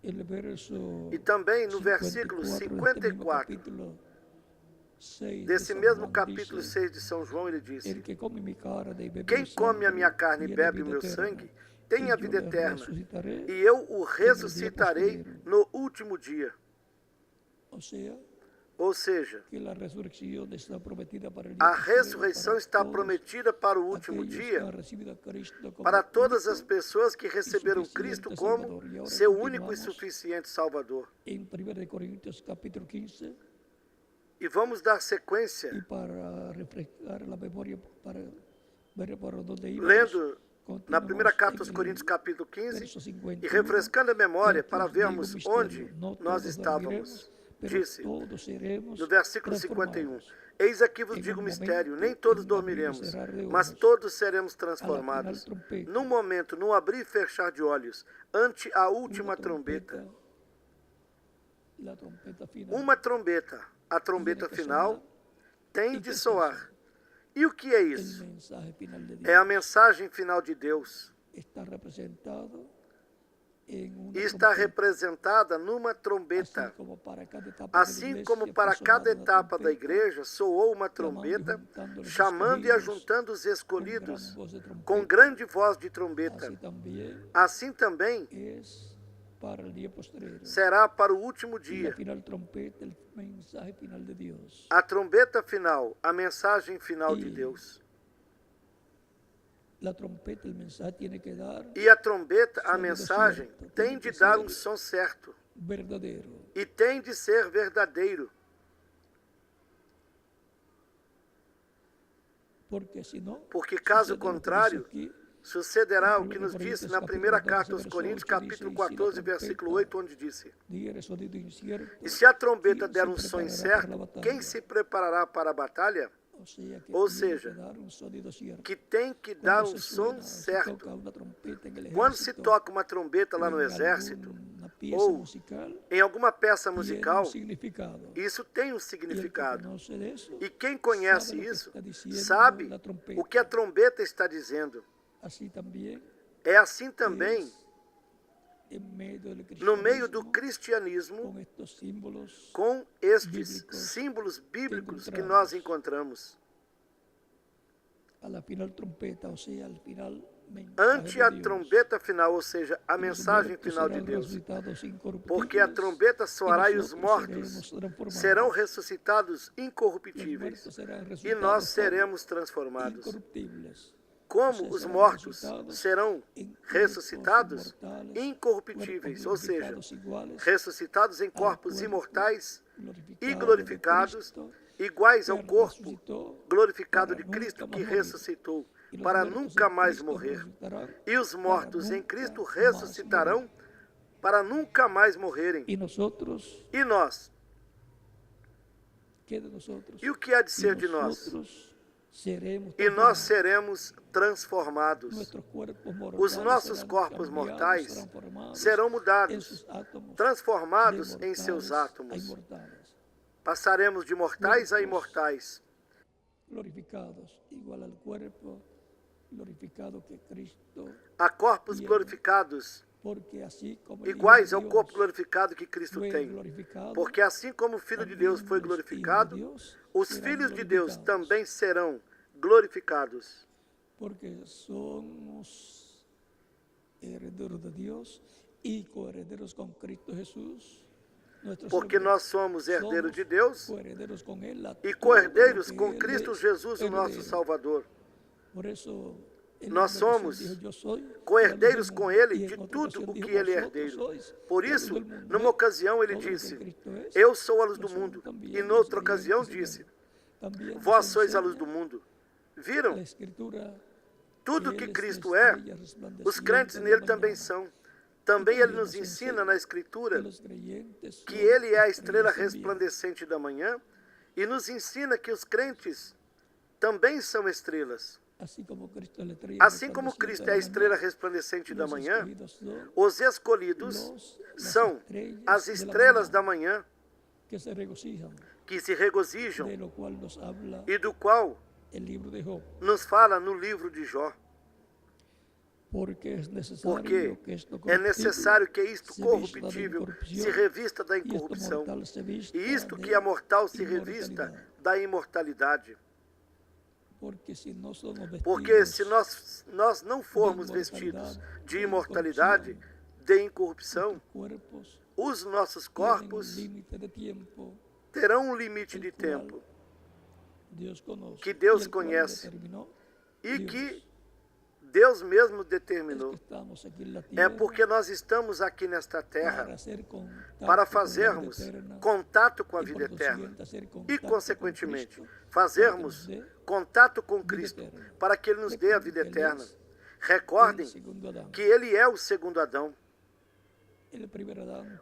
el verso E também no versículo 54 desse mesmo capítulo 6 de São João, ele disse: El que come mi carne y bebe Quem mi come a sangre minha carne e tiene bebe o vida meu eterna, sangue tem a y yo vida le eterna, resucitaré. e eu o ressuscitarei no último dia. Ou seja, que a ressurreição está prometida para a ressurreição está prometida para o último dia, para todas as pessoas que receberam Cristo como seu único e suficiente Salvador. Em 1 Coríntios capítulo 15, e vamos dar sequência, e para refrescar a memória, para ver por onde íbamos, lendo na primeira carta aos Coríntios capítulo 15 e refrescando a memória para vermos onde nós estávamos. Disse, no versículo 51, eis aqui vos digo o mistério, nem todos dormiremos, mas todos seremos transformados. Num momento, num abrir e fechar de olhos, ante a última trombeta. Uma trombeta, a trombeta final, tem de soar. E o que é isso? É a mensagem final de Deus. E está representada numa trombeta. Assim como para cada etapa da igreja soou uma trombeta, chamando e ajuntando os escolhidos com grande voz de trombeta. Assim também será para o último dia. A trombeta final, a mensagem final de Deus. E a trombeta, a mensagem, tem de dar um som certo. E tem de ser verdadeiro. Porque caso contrário, sucederá o que nos disse na primeira carta aos Coríntios, capítulo 14, versículo 8, onde disse: E se a trombeta der um som incerto, quem se preparará para a batalha? Ou seja, que tem que dar um som certo. Quando se toca uma trombeta lá no exército, ou em alguma peça musical, isso tem um significado. E quem conhece isso, sabe o que a trombeta está dizendo. É assim também no meio do cristianismo, com estes símbolos bíblicos que nós encontramos. Ante a trombeta final, ou seja, a mensagem final de Deus. Porque a trombeta soará e os mortos serão ressuscitados incorruptíveis, e nós seremos transformados. Como os mortos serão ressuscitados incorruptíveis, ou seja, ressuscitados em corpos imortais e glorificados, iguais ao corpo glorificado de Cristo que ressuscitou, para nunca mais morrer. E os mortos em Cristo ressuscitarão para nunca mais morrerem. E nós? E o que há de ser de nós? E nós seremos transformados. Os nossos corpos mortais serão mudados, transformados em seus átomos. Passaremos de mortais a imortais. A corpos glorificados, iguais ao corpo glorificado que Cristo tem. Porque assim como o Filho de Deus foi glorificado, os filhos de Deus também serão glorificados. Porque somos herederos de Deus e co-herederos com Cristo Jesus. Porque nós somos herdeiros de Deus e co-herdeiros com Cristo Jesus, o nosso Salvador. Nós somos co-herdeiros com ele de tudo o que ele é herdeiro. Por isso, numa ocasião ele disse, eu sou a luz do mundo. E noutra ocasião disse, vós sois a luz do mundo. Viram? Tudo que Cristo é, os crentes nele também são. Também ele nos ensina na Escritura que ele é a estrela resplandecente da manhã e nos ensina que os crentes também são estrelas. Assim como Cristo é a estrela resplandecente da manhã, os escolhidos são as estrelas da manhã que se regozijam e do qual nos fala no livro de Jó. Porque é necessário que isto corruptível se revista da incorrupção e isto que é mortal se revista da imortalidade. Porque se nós não formos vestidos de imortalidade, de incorrupção, os nossos corpos terão um limite de tempo que Deus conhece e que Deus mesmo determinou. É porque nós estamos aqui nesta terra para fazermos contato com a vida eterna e, consequentemente, fazermos contato com Cristo para que Ele nos dê a vida eterna. Recordem que Ele é o segundo Adão.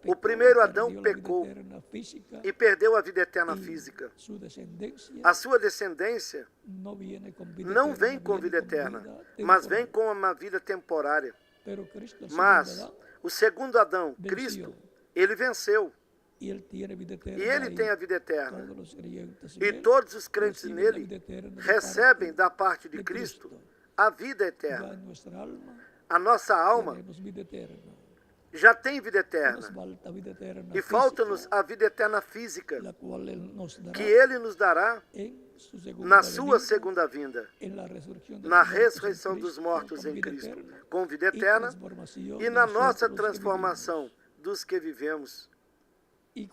O primeiro Adão pecou e perdeu a vida eterna física. A sua descendência não vem com vida eterna, mas vem com uma vida temporária. Mas o segundo Adão, Cristo, ele venceu. E ele tem a vida eterna. E todos os crentes nele recebem da parte de Cristo a vida eterna. A nossa alma já tem vida eterna. E falta-nos a vida eterna física, que Ele nos dará na sua segunda vinda, na ressurreição dos mortos em Cristo, com vida eterna e na nossa transformação dos que vivemos. E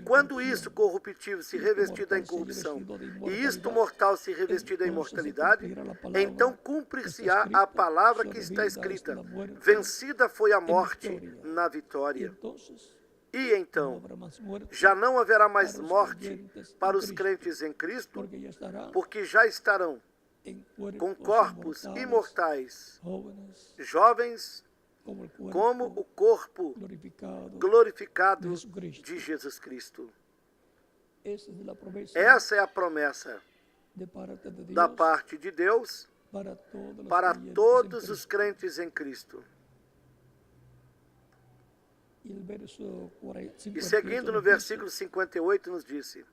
quando isto corruptível se revestir da incorrupção e isto mortal se revestir da imortalidade, então cumprir-se-á a palavra que está escrita: vencida foi a morte na vitória. E então, já não haverá mais morte para os crentes em Cristo, porque já estarão com corpos imortais, jovens, como o corpo glorificado de Jesus Cristo. Essa é a promessa da parte de Deus para todos os crentes em Cristo. E seguindo no versículo 58 nos disse: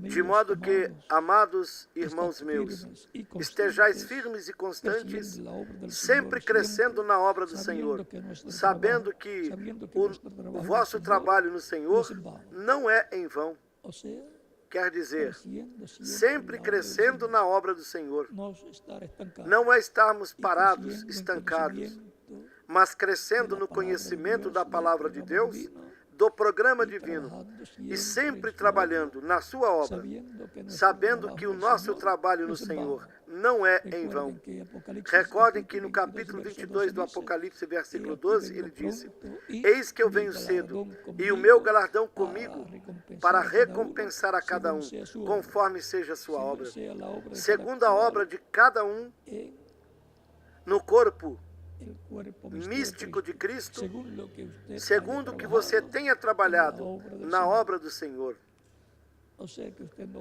de modo que, amados irmãos meus, estejais firmes e constantes, sempre crescendo na obra do Senhor, sabendo que o vosso trabalho no Senhor não é em vão. Quer dizer, sempre crescendo na obra do Senhor. Não é estarmos parados, estancados, mas crescendo no conhecimento da palavra de Deus, do programa divino, e sempre trabalhando na sua obra, sabendo que o nosso trabalho no Senhor não é em vão. Recordem que no capítulo 22 do Apocalipse, versículo 12, ele disse: eis que eu venho cedo, e o meu galardão comigo, para recompensar a cada um, conforme seja a sua obra. Segundo a obra de cada um no corpo místico de Cristo, segundo o que você tenha trabalhado na obra do Senhor.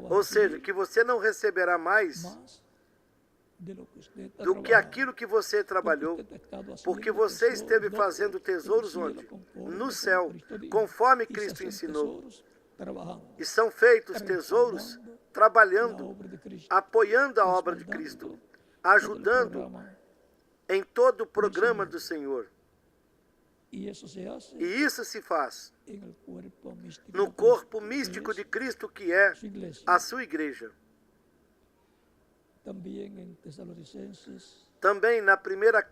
Ou seja, que você não receberá mais do que aquilo que você trabalhou, porque você esteve fazendo tesouros onde? No céu, conforme Cristo ensinou. E são feitos tesouros trabalhando, apoiando a obra de Cristo, ajudando em todo o programa do Senhor. E isso se faz no corpo místico de Cristo, que é a sua igreja. Também na primeira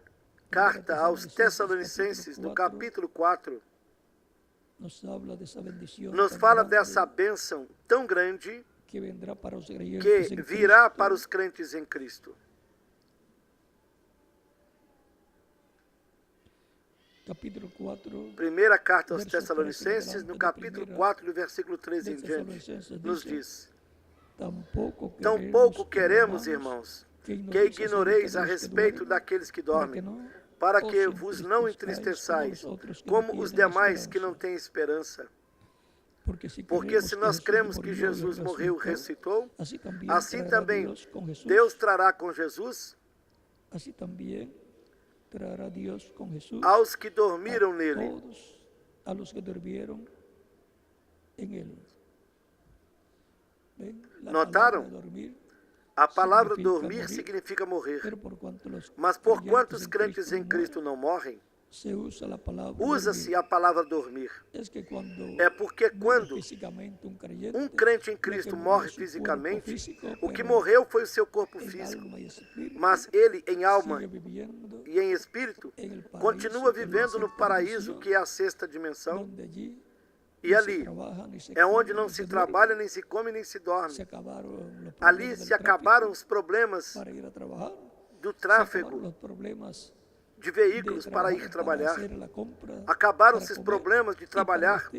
carta aos Tessalonicenses, no capítulo 4, nos fala dessa bênção tão grande que virá para os crentes em Cristo. Capítulo 4, Primeira carta aos verso Tessalonicenses, 13 no em capítulo diante, 4, do versículo 13 em de diante, Tessalonicenses nos dice, diz: Tampouco queremos, irmãos, que ignoreis a respeito daqueles que dormem, para que vos não entristeçais, como os demais que não têm esperança. Porque se nós cremos que Jesus morreu e ressuscitou, assim também Deus trará com Jesus aos que dormiram nele. A los que durmieron en él. Notaram? A palavra dormir significa morrer. Mas porquanto os crentes em Cristo não morrem, usa-se a palavra dormir. É porque quando um crente em Cristo morre fisicamente, o que morreu foi o seu corpo físico, mas ele em alma e em espírito continua vivendo no paraíso, que é a sexta dimensão. E ali é onde não se trabalha, nem se come, nem se dorme. Ali se acabaram os problemas do tráfego de veículos para ir trabalhar. Acabaram-se os problemas de trabalhar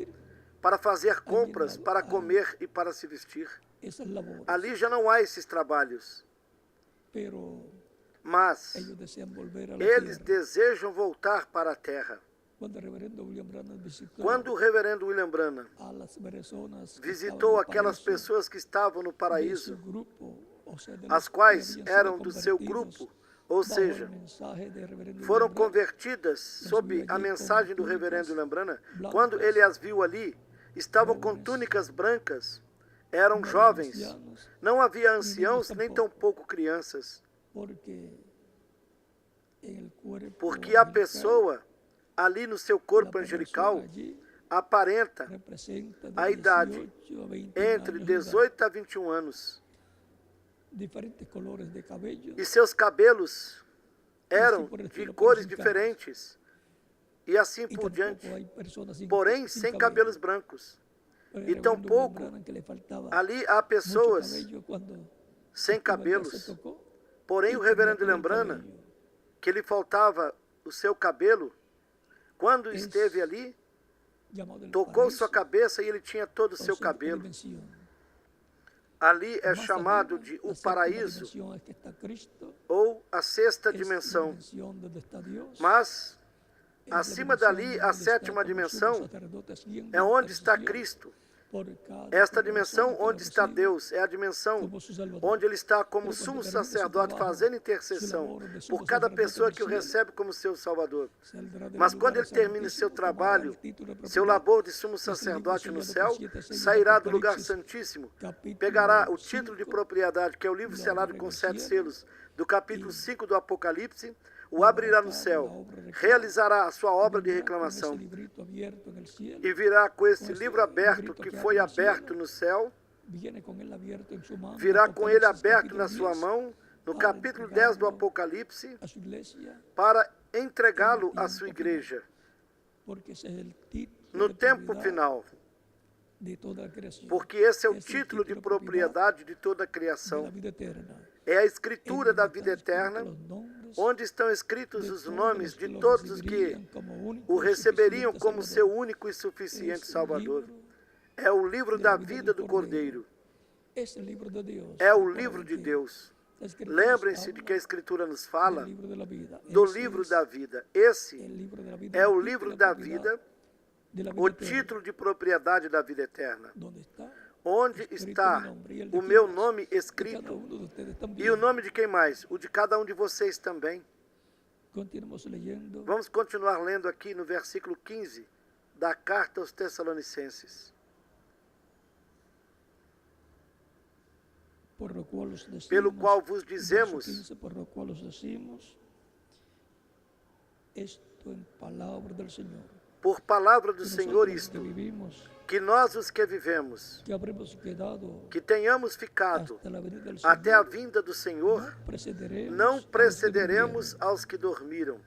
para fazer compras, para comer e para se vestir. Ali já não há esses trabalhos. Mas eles desejam voltar para a terra. Quando o reverendo William Branham visitou aquelas pessoas que estavam no paraíso, as quais eram do seu grupo, ou seja, foram convertidas sob a mensagem do reverendo William Branham, quando ele as viu ali, estavam com túnicas brancas, eram jovens, não havia anciãos, nem tampouco crianças, porque a pessoa ali no seu corpo angelical aparenta a idade entre 18 a 21 anos. E seus cabelos eram de cores diferentes e assim por diante, porém sem cabelos brancos. E tampouco ali há pessoas sem cabelos, porém o reverendo William Branham, que lhe faltava o seu cabelo, quando esteve ali, tocou sua cabeça e ele tinha todo o seu cabelo. Ali é chamado de o paraíso ou a sexta dimensão. Mas, acima dali, a sétima dimensão é onde está Cristo. Esta dimensão onde está Deus é a dimensão onde Ele está como sumo sacerdote fazendo intercessão por cada pessoa que o recebe como seu Salvador. Mas quando Ele termine seu trabalho, seu labor de sumo sacerdote no céu, sairá do lugar santíssimo, pegará o título de propriedade, que é o livro selado com 7 selos, do capítulo 5 do Apocalipse, o abrirá no céu, realizará a sua obra de reclamação e virá com esse livro aberto que foi aberto no céu, virá com ele aberto na sua mão, no capítulo 10 do Apocalipse, para entregá-lo à sua igreja, no tempo final, porque esse é o título de propriedade de toda a criação. É a escritura da vida eterna, onde estão escritos os nomes de todos os que o receberiam como seu único e suficiente Salvador. É o livro da vida do Cordeiro. É o livro de Deus. Lembrem-se de que a Escritura nos fala do livro da vida. Esse é o livro da vida, o título de propriedade da vida eterna, onde está o meu nome escrito e o nome de quem mais? O de cada um de vocês também. Vamos continuar lendo aqui no versículo 15 da carta aos Tessalonicenses. Pelo qual vos dizemos, por palavra do Senhor isto, que nós os que vivemos, que tenhamos ficado até a vinda do Senhor, não precederemos aos que dormiram.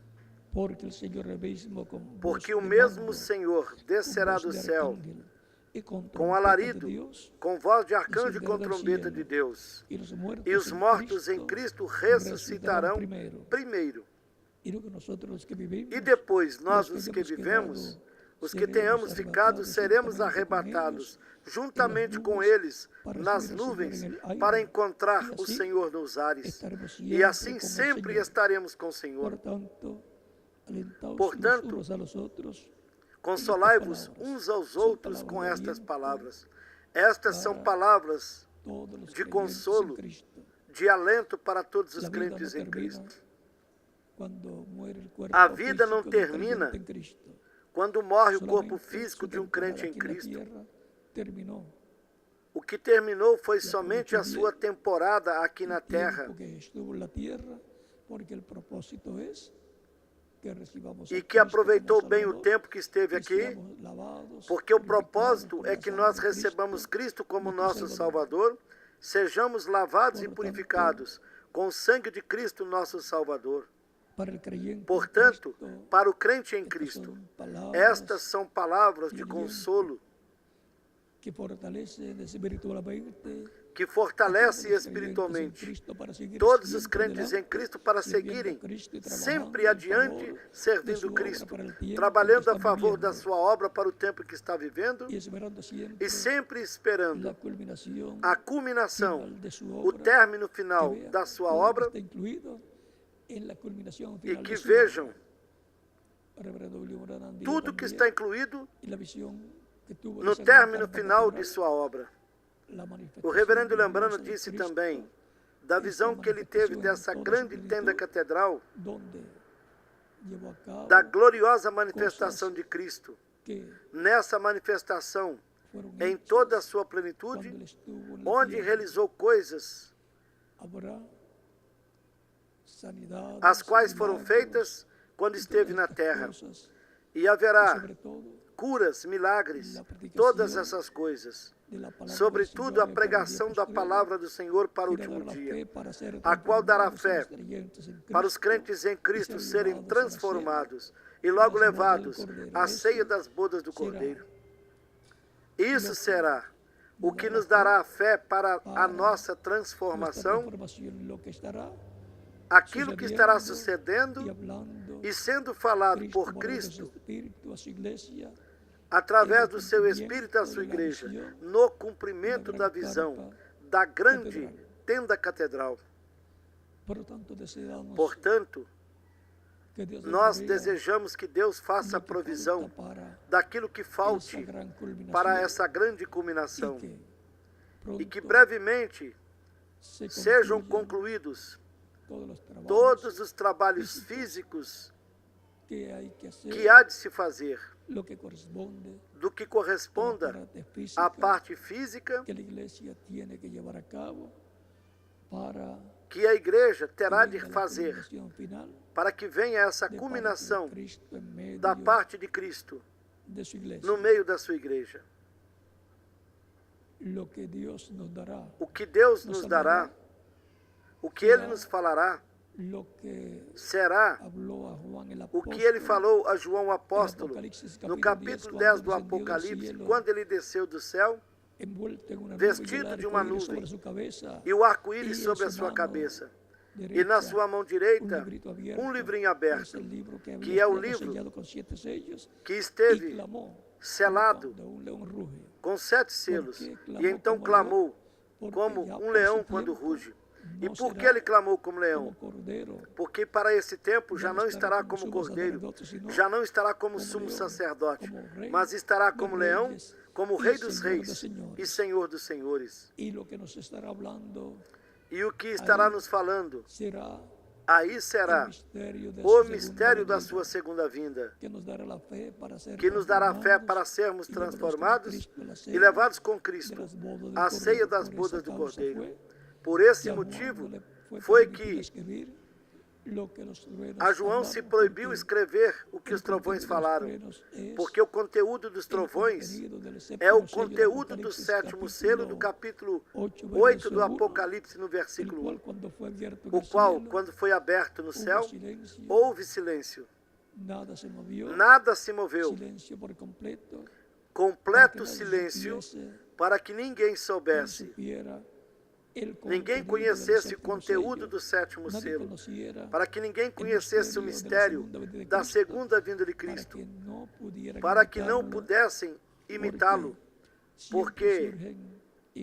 Porque o mesmo Senhor descerá do céu com alarido, com voz de arcanjo e com trombeta de Deus. E os mortos em Cristo ressuscitarão primeiro. E depois, nós, os que vivemos, os que tenhamos ficado, seremos arrebatados juntamente com eles nas nuvens para encontrar o Senhor nos ares. E assim sempre estaremos com o Senhor. Portanto, consolai-vos uns aos outros com estas palavras. Estas são palavras de consolo, de alento para todos os crentes em Cristo. A vida não termina quando morre o corpo físico de um crente em Cristo. O que terminou foi somente a sua temporada aqui na terra. E que aproveitou bem o tempo que esteve aqui, porque o propósito é que nós recebamos Cristo como nosso Salvador, sejamos lavados e purificados com o sangue de Cristo, nosso Salvador. Portanto, para o crente em Cristo, estas são palavras de consolo que fortalece espiritualmente todos os crentes em Cristo para seguirem sempre adiante, servindo Cristo, trabalhando a favor da sua obra para o tempo que está vivendo e sempre esperando a culminação, o término final da sua obra, e que vejam tudo que está incluído no término final de sua obra. O reverendo Lambrano disse também da visão que ele teve dessa grande tenda catedral, da gloriosa manifestação de Cristo. Nessa manifestação, em toda a sua plenitude, onde realizou coisas as quais foram feitas quando esteve na terra. E haverá curas, milagres, todas essas coisas. Sobretudo a pregação da palavra do Senhor para o último dia, a qual dará fé para os crentes em Cristo serem transformados e logo levados à ceia das bodas do Cordeiro. Isso será o que nos dará a fé para a nossa transformação, aquilo que estará sucedendo e sendo falado por Cristo através do seu Espírito à sua igreja, no cumprimento da visão da grande tenda catedral. Portanto, nós desejamos que Deus faça a provisão daquilo que falte para essa grande culminação e que brevemente sejam concluídos todos os trabalhos físicos que há de se fazer, do que corresponda à parte física que a igreja terá de fazer para que venha essa culminação da parte de Cristo no meio da sua igreja. O que Deus nos dará, o que Ele nos falará, será o que Ele falou a João o apóstolo no capítulo 10 do Apocalipse, quando ele desceu do céu, vestido de uma nuvem, e o arco-íris sobre a sua cabeça, e na sua mão direita um livrinho aberto, que é o livro que esteve selado com 7 selos, e então clamou como um leão quando ruge. E por que ele clamou como leão? Porque para esse tempo já não estará como cordeiro, já não estará como sumo sacerdote, mas estará como leão, como rei dos reis e senhor dos senhores. E o que estará nos falando, aí será o mistério da sua segunda vinda, que nos dará fé para sermos transformados e levados com Cristo à ceia das bodas do Cordeiro. Por esse motivo foi que a João se proibiu escrever o que os trovões falaram, porque o conteúdo dos trovões é o conteúdo do 7º selo do capítulo 8 do Apocalipse, no versículo 1, o qual, quando foi aberto no céu, houve silêncio. Nada se moveu. completo silêncio, para que ninguém soubesse, ninguém conhecesse o conteúdo do sétimo selo, para que ninguém conhecesse o mistério da segunda vinda de Cristo, para que não pudessem imitá-lo, porque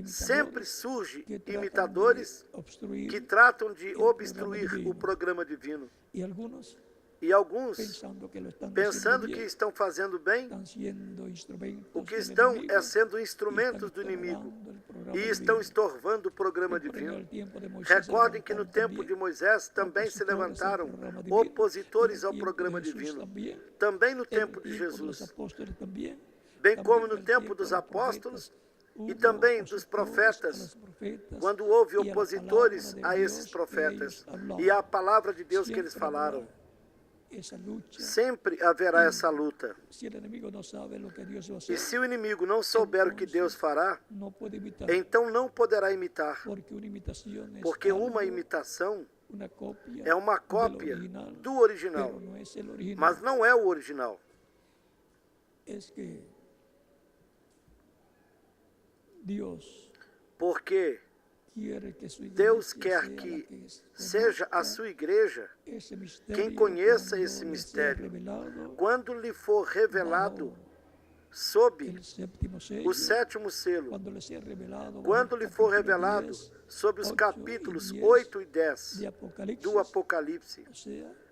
sempre surgem imitadores que tratam de obstruir o programa divino. E alguns, pensando que estão fazendo bem, o que estão é sendo instrumentos do inimigo e estão estorvando o programa divino. Recordem que no tempo de Moisés também se levantaram opositores ao programa divino. Também no tempo de Jesus, bem como no tempo dos apóstolos e também dos profetas, quando houve opositores a esses profetas e à palavra de Deus que eles falaram. Sempre haverá essa luta. E se o inimigo não souber o que Deus fará, então não poderá imitar, porque uma imitação é uma cópia do original, mas não é o original. Porque Deus quer que seja a sua igreja quem conheça esse mistério. Quando lhe for revelado sob o sétimo selo, quando lhe for revelado sobre os capítulos 8 e 10 do Apocalipse,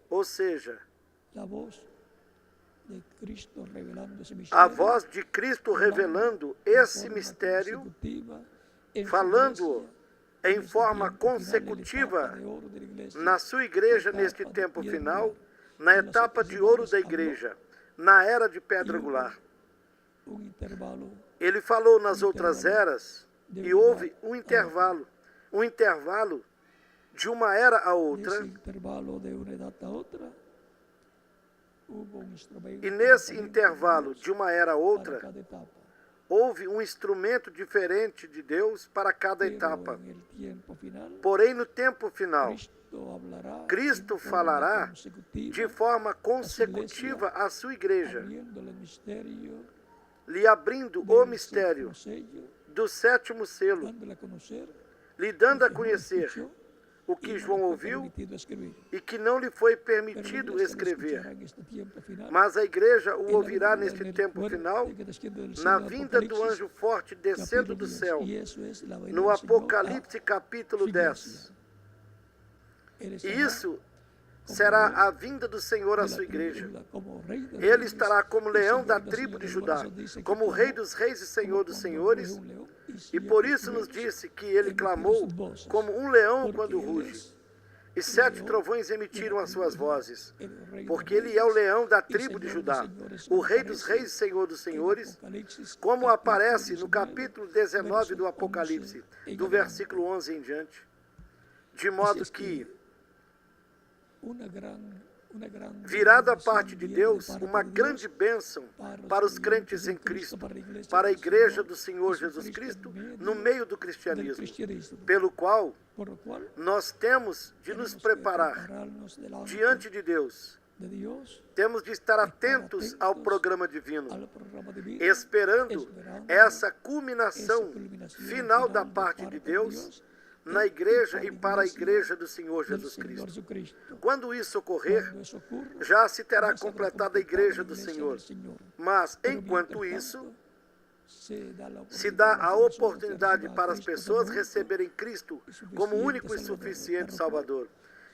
ou seja, a voz de Cristo revelando esse mistério, falando em forma consecutiva na sua igreja neste tempo final, na etapa de ouro da igreja, na era de pedra angular. Ele falou nas outras eras e houve um intervalo de uma era a outra. E nesse intervalo de uma era a outra, houve um instrumento diferente de Deus para cada etapa. Porém, no tempo final, Cristo falará de forma consecutiva à sua igreja, lhe abrindo o mistério do sétimo selo, lhe dando a conhecer o que João ouviu e que não lhe foi permitido escrever. Mas a igreja o ouvirá neste tempo final, na vinda do anjo forte descendo do céu, no Apocalipse capítulo 10. E isso será a vinda do Senhor à sua igreja. Ele estará como leão da tribo de Judá, como o rei dos reis e senhor dos senhores, e por isso nos disse que ele clamou como um leão quando ruge. E 7 trovões emitiram as suas vozes, porque ele é o leão da tribo de Judá, o rei dos reis e senhor dos senhores, como aparece no capítulo 19 do Apocalipse, do versículo 11 em diante. De modo que virá da parte de Deus uma grande bênção para os crentes em Cristo, para a igreja do Senhor Jesus Cristo, no meio do cristianismo, pelo qual nós temos de nos preparar diante de Deus. Temos de estar atentos ao programa divino, esperando essa culminação final da parte de Deus na igreja e para a igreja do Senhor Jesus Cristo. Quando isso ocorrer, já se terá completado a igreja do Senhor. Mas, enquanto isso, se dá a oportunidade para as pessoas receberem Cristo como único e suficiente Salvador.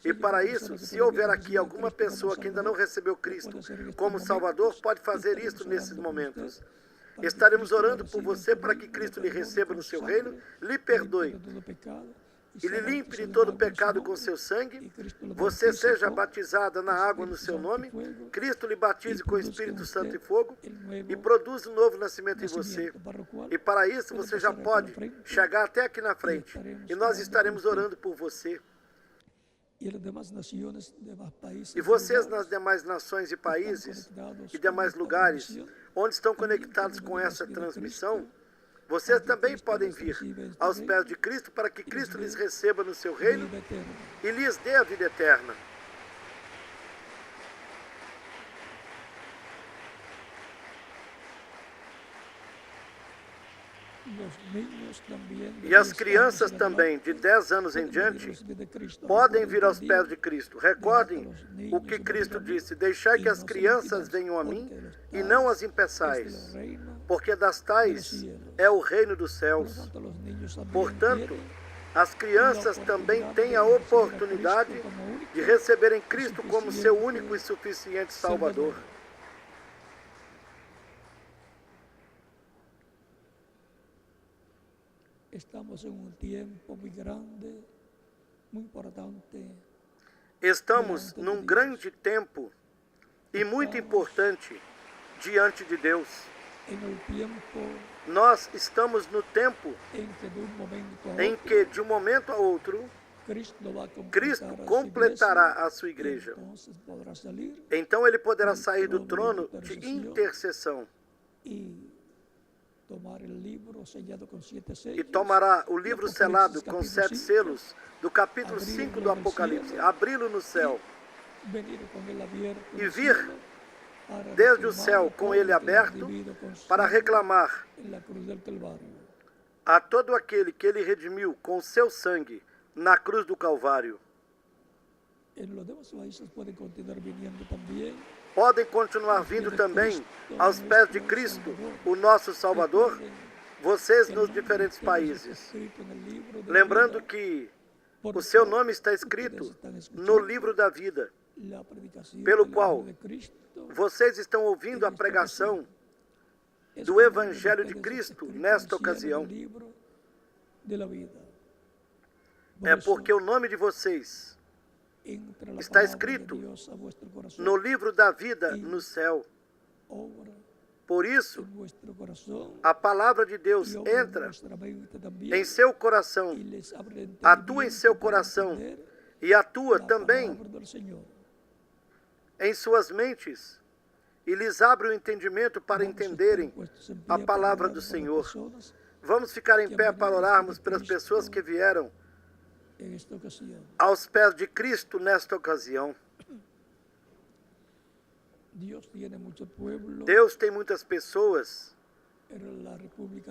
E para isso, se houver aqui alguma pessoa que ainda não recebeu Cristo como Salvador, pode fazer isso nesses momentos. Estaremos orando por você para que Cristo lhe receba no seu reino, lhe perdoe e lhe limpe de todo pecado com seu sangue. Você seja batizada na água no seu nome, Cristo lhe batize com o Espírito Santo e fogo e produza um novo nascimento em você. E para isso você já pode chegar até aqui na frente e nós estaremos orando por você. E vocês nas demais nações e países e demais lugares onde estão conectados com essa transmissão, vocês também podem vir aos pés de Cristo para que Cristo lhes receba no seu reino e lhes dê a vida eterna. E as crianças também, de 10 anos em diante, podem vir aos pés de Cristo. Recordem o que Cristo disse: deixai que as crianças venham a mim e não as impeçais, porque das tais é o reino dos céus. Portanto, as crianças também têm a oportunidade de receberem Cristo como seu único e suficiente Salvador. Estamos em um tempo muito grande, muito importante. Estamos num grande tempo e muito importante diante de Deus. Nós estamos no tempo em que, de um momento a outro, Cristo completará a sua igreja. Então ele poderá sair do trono de intercessão e tomará o livro selado com 7 selos do capítulo 5 do Apocalipse, abri-lo no céu e vir desde o céu com ele aberto para reclamar a todo aquele que ele redimiu com seu sangue na cruz do Calvário. Podem continuar vindo também aos pés de Cristo, o nosso Salvador, vocês nos diferentes países. Lembrando que o seu nome está escrito no livro da vida, pelo qual vocês estão ouvindo a pregação do Evangelho de Cristo nesta ocasião. É porque o nome de vocês está escrito no livro da vida no céu. Por isso, a palavra de Deus entra em seu coração, atua em seu coração e atua também em suas mentes e lhes abre o entendimento para entenderem a palavra do Senhor. Vamos ficar em pé para orarmos pelas pessoas que vieram aos pés de Cristo nesta ocasião. Deus tem muitas pessoas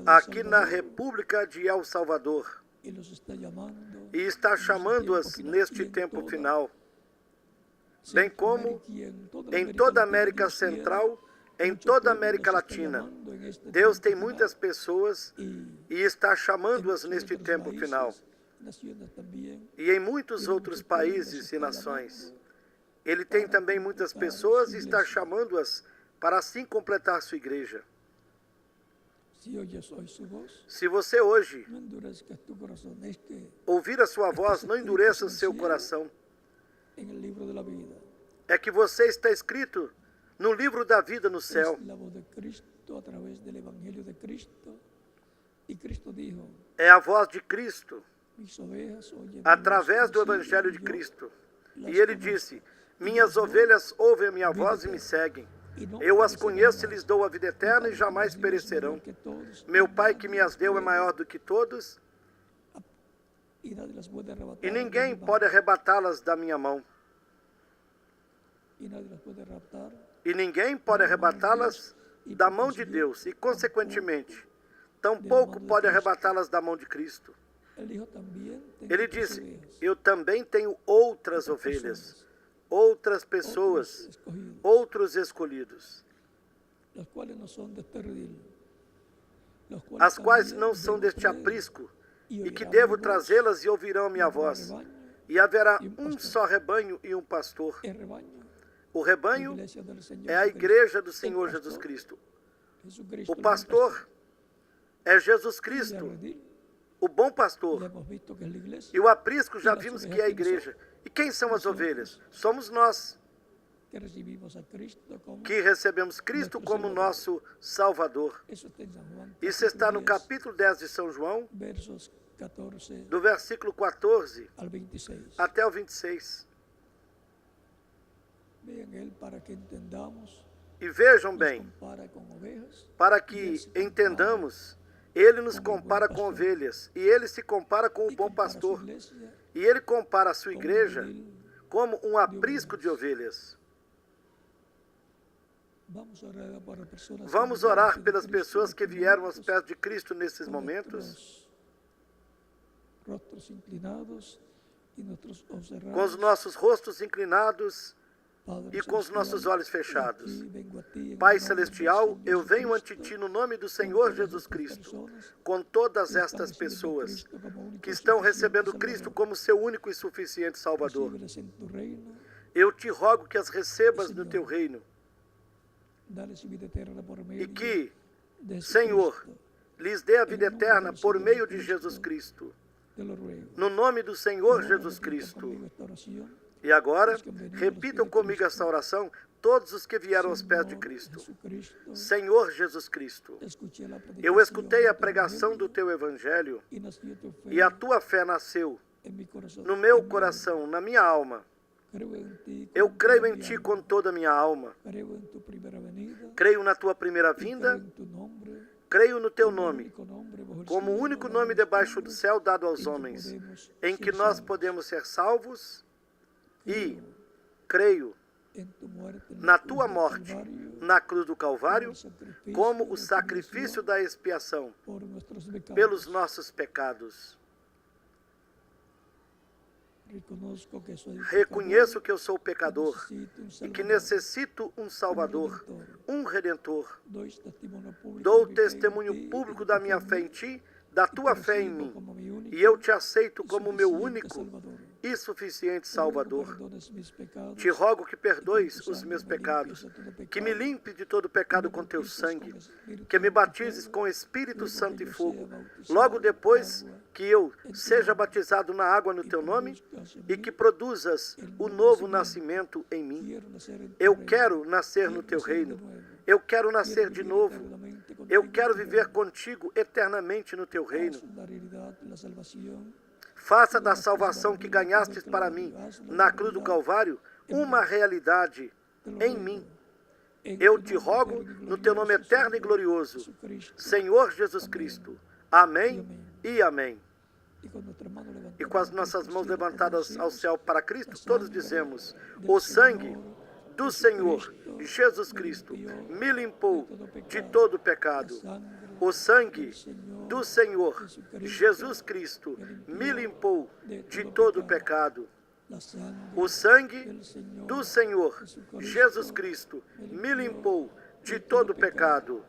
aqui na República de El Salvador e está chamando-as neste tempo final, bem como em toda a América Central, em toda a América Latina. Deus tem muitas pessoas e está chamando-as neste tempo final. E em muitos outros países e nações. Ele tem também muitas pessoas e está chamando-as para assim completar sua igreja. Se você hoje ouvir a sua voz, não endureça o seu coração. É que você está escrito no livro da vida no céu. É a voz de Cristo através do Evangelho de Cristo. E ele disse: minhas ovelhas ouvem a minha voz e me seguem. Eu as conheço e lhes dou a vida eterna e jamais perecerão. Meu Pai que me as deu é maior do que todos, e ninguém pode arrebatá-las da minha mão. E ninguém pode arrebatá-las da mão de Deus, e consequentemente, tampouco pode arrebatá-las da mão de Cristo. Ele disse: eu também tenho outras ovelhas, outras pessoas, outros escolhidos, as quais não são deste aprisco, e que devo trazê-las e ouvirão a minha voz. E haverá um só rebanho e um pastor. O rebanho é a igreja do Senhor Jesus Cristo. O pastor é Jesus Cristo, o bom pastor. E o aprisco já vimos que é a igreja. E quem são as ovelhas? Somos nós, que recebemos Cristo como nosso Salvador. Isso está no capítulo 10 de São João, do versículo 14 até o 26. E vejam bem, para que entendamos, ele nos compara com ovelhas, e ele se compara com o bom pastor, e ele compara a sua igreja como um aprisco de ovelhas. Vamos orar pelas pessoas que vieram aos pés de Cristo nesses momentos, com os nossos rostos inclinados e com os nossos olhos fechados. Pai Celestial, eu venho ante Ti no nome do Senhor Jesus Cristo, com todas estas pessoas que estão recebendo Cristo como seu único e suficiente Salvador. Eu te rogo que as recebas no Teu reino e que, Senhor, lhes dê a vida eterna por meio de Jesus Cristo. No nome do Senhor Jesus Cristo. E agora, repitam comigo essa oração, todos os que vieram aos pés de Cristo. Senhor Jesus Cristo, eu escutei a pregação do Teu Evangelho e a Tua fé nasceu no meu coração, na minha alma. Eu creio em Ti com toda a minha alma. Creio na Tua primeira vinda. Creio no Teu nome, como o único nome debaixo do céu dado aos homens, em que nós podemos ser salvos. E creio na Tua morte na cruz do Calvário como o sacrifício da expiação pelos nossos pecados. Reconheço que eu sou pecador e que necessito um Salvador, um Redentor. Dou testemunho público da minha fé em Ti, da Tua fé em mim, e eu Te aceito como meu único e suficiente Salvador. Te rogo que perdoes os meus pecados, que me limpe de todo pecado com Teu sangue, que me batizes com Espírito Santo e fogo, logo depois que eu seja batizado na água no Teu nome e que produzas o novo nascimento em mim. Eu quero nascer no Teu reino. Eu quero nascer de novo. Eu quero viver contigo eternamente no Teu reino. Faça da salvação que ganhastes para mim na cruz do Calvário uma realidade em mim. Eu te rogo no Teu nome eterno e glorioso, Senhor Jesus Cristo. Amém e amém. E com as nossas mãos levantadas ao céu para Cristo, todos dizemos: o sangue do Senhor Jesus Cristo me limpou de todo pecado. O sangue do Senhor Jesus Cristo me limpou de todo pecado. O sangue do Senhor Jesus Cristo me limpou de todo pecado.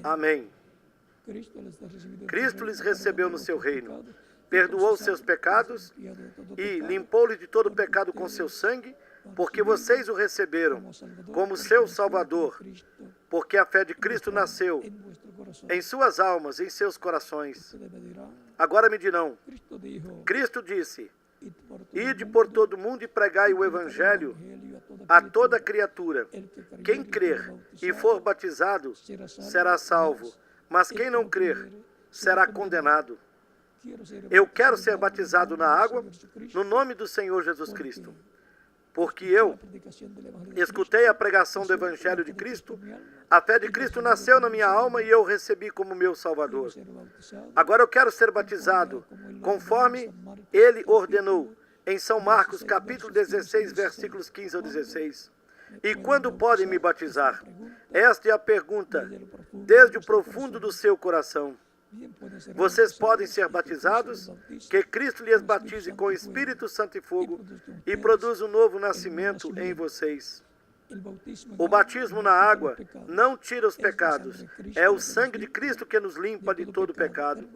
Amém. Cristo lhes recebeu no seu reino, perdoou seus pecados e limpou-lhes de todo pecado com seu sangue, porque vocês o receberam como seu Salvador, porque a fé de Cristo nasceu em suas almas, em seus corações. Agora me dirão, Cristo disse: ide por todo mundo e pregai o Evangelho a toda criatura. Quem crer e for batizado será salvo, mas quem não crer será condenado. Eu quero ser batizado na água no nome do Senhor Jesus Cristo, porque eu escutei a pregação do Evangelho de Cristo, a fé de Cristo nasceu na minha alma e eu recebi como meu Salvador. Agora eu quero ser batizado, conforme Ele ordenou, em São Marcos, capítulo 16, versículos 15 ao 16. E quando podem me batizar? Esta é a pergunta, desde o profundo do seu coração. Vocês podem ser batizados, que Cristo lhes batize com Espírito Santo e fogo e produza um novo nascimento em vocês. O batismo na água não tira os pecados. É o sangue de Cristo que nos limpa de todo pecado.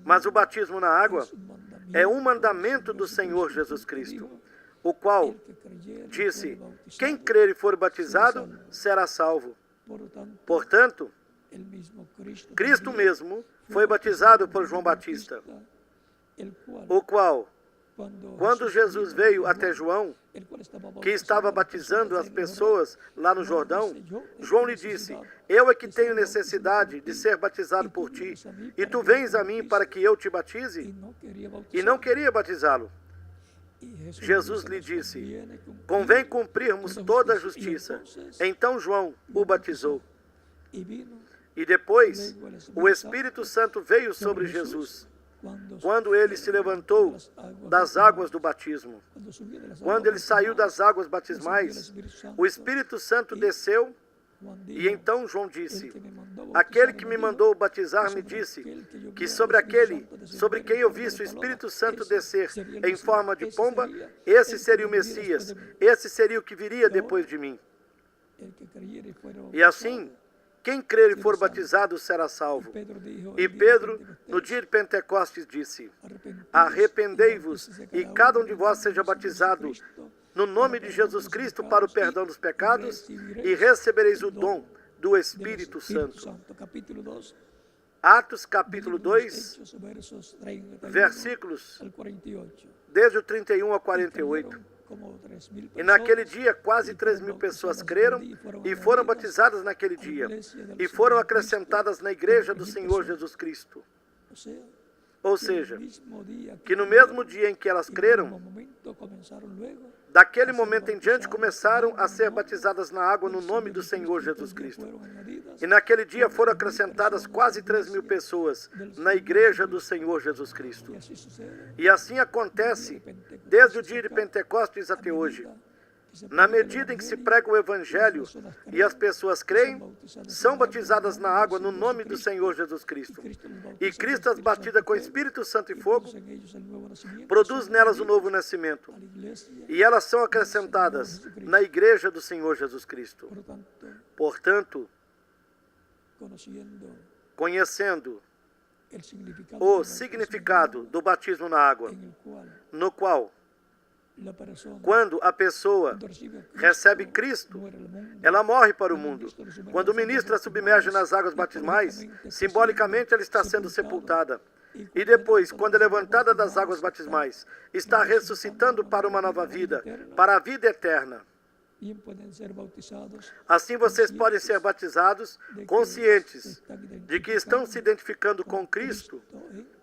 Mas o batismo na água é um mandamento do Senhor Jesus Cristo, o qual disse: quem crer e for batizado será salvo. Portanto, Cristo mesmo foi batizado por João Batista, o qual, quando Jesus veio até João, que estava batizando as pessoas lá no Jordão, João lhe disse: eu é que tenho necessidade de ser batizado por ti, e tu vens a mim para que eu te batize? E não queria batizá-lo. Jesus lhe disse: convém cumprirmos toda a justiça. Então João o batizou. E depois, o Espírito Santo veio sobre Jesus, quando ele se levantou das águas do batismo. Quando ele saiu das águas batismais, o Espírito Santo desceu E então João disse: aquele que me mandou batizar me disse que sobre aquele sobre quem eu visse o Espírito Santo descer em forma de pomba, esse seria o Messias, esse seria o que viria depois de mim. E assim, quem crer e for batizado será salvo. E Pedro, no dia de Pentecostes, disse: arrependei-vos e cada um de vós seja batizado no nome de Jesus Cristo para o perdão dos pecados e recebereis o dom do Espírito Santo. Atos capítulo 2, versículos desde o 31 ao 48. E naquele dia quase 3.000 pessoas creram e foram batizadas naquele dia e foram acrescentadas na igreja do Senhor Jesus Cristo. Ou seja, que no mesmo dia em que elas creram, daquele momento em diante começaram a ser batizadas na água no nome do Senhor Jesus Cristo. E naquele dia foram acrescentadas quase 3.000 pessoas na igreja do Senhor Jesus Cristo. E assim acontece desde o dia de Pentecostes até hoje. Na medida em que se prega o Evangelho e as pessoas creem, são batizadas na água no nome do Senhor Jesus Cristo. E Cristo as batida com Espírito Santo e fogo, produz nelas o novo nascimento. E elas são acrescentadas na igreja do Senhor Jesus Cristo. Portanto, conhecendo o significado do batismo na água, no qual quando a pessoa recebe Cristo, ela morre para o mundo. Quando o ministro a submerge nas águas batismais, simbolicamente ela está sendo sepultada. E depois, quando é levantada das águas batismais, está ressuscitando para uma nova vida, para a vida eterna. Assim vocês podem ser batizados conscientes de que estão se identificando com Cristo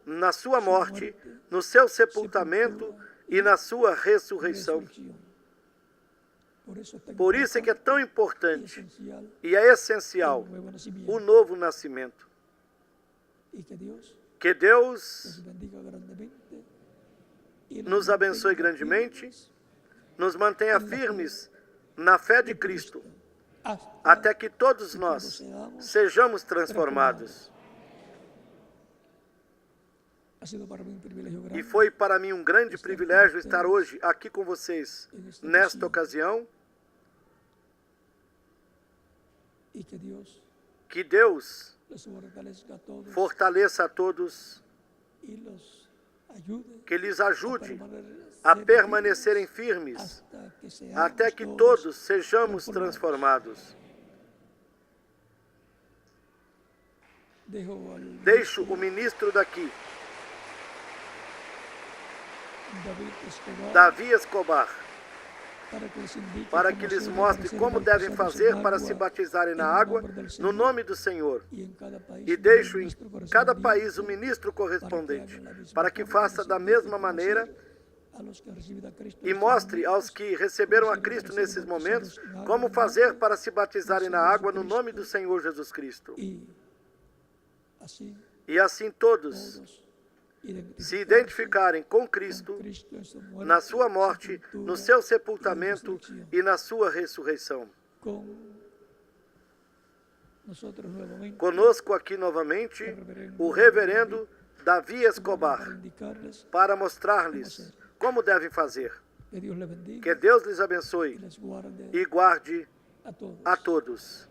na sua morte, no seu sepultamento e na sua ressurreição. Por isso é que é tão importante e é essencial o novo nascimento. Que Deus nos abençoe grandemente, nos mantenha firmes na fé de Cristo, até que todos nós sejamos transformados. E foi para mim um grande privilégio estar hoje aqui com vocês, nesta ocasião. Que Deus fortaleça a todos, que lhes ajude a permanecerem firmes, até que todos sejamos transformados. Deixo o ministro daqui, Davi Escobar, para que lhes mostre como devem fazer para se batizarem na água no nome do Senhor. E deixo em cada país o ministro correspondente, para que faça da mesma maneira e mostre aos que receberam a Cristo nesses momentos como fazer para se batizarem na água no nome do Senhor Jesus Cristo. E assim todos se identificarem com Cristo na sua morte, no seu sepultamento e na sua ressurreição. Conosco aqui novamente o reverendo Davi Escobar, para mostrar-lhes como devem fazer. Que Deus lhes abençoe e guarde a todos.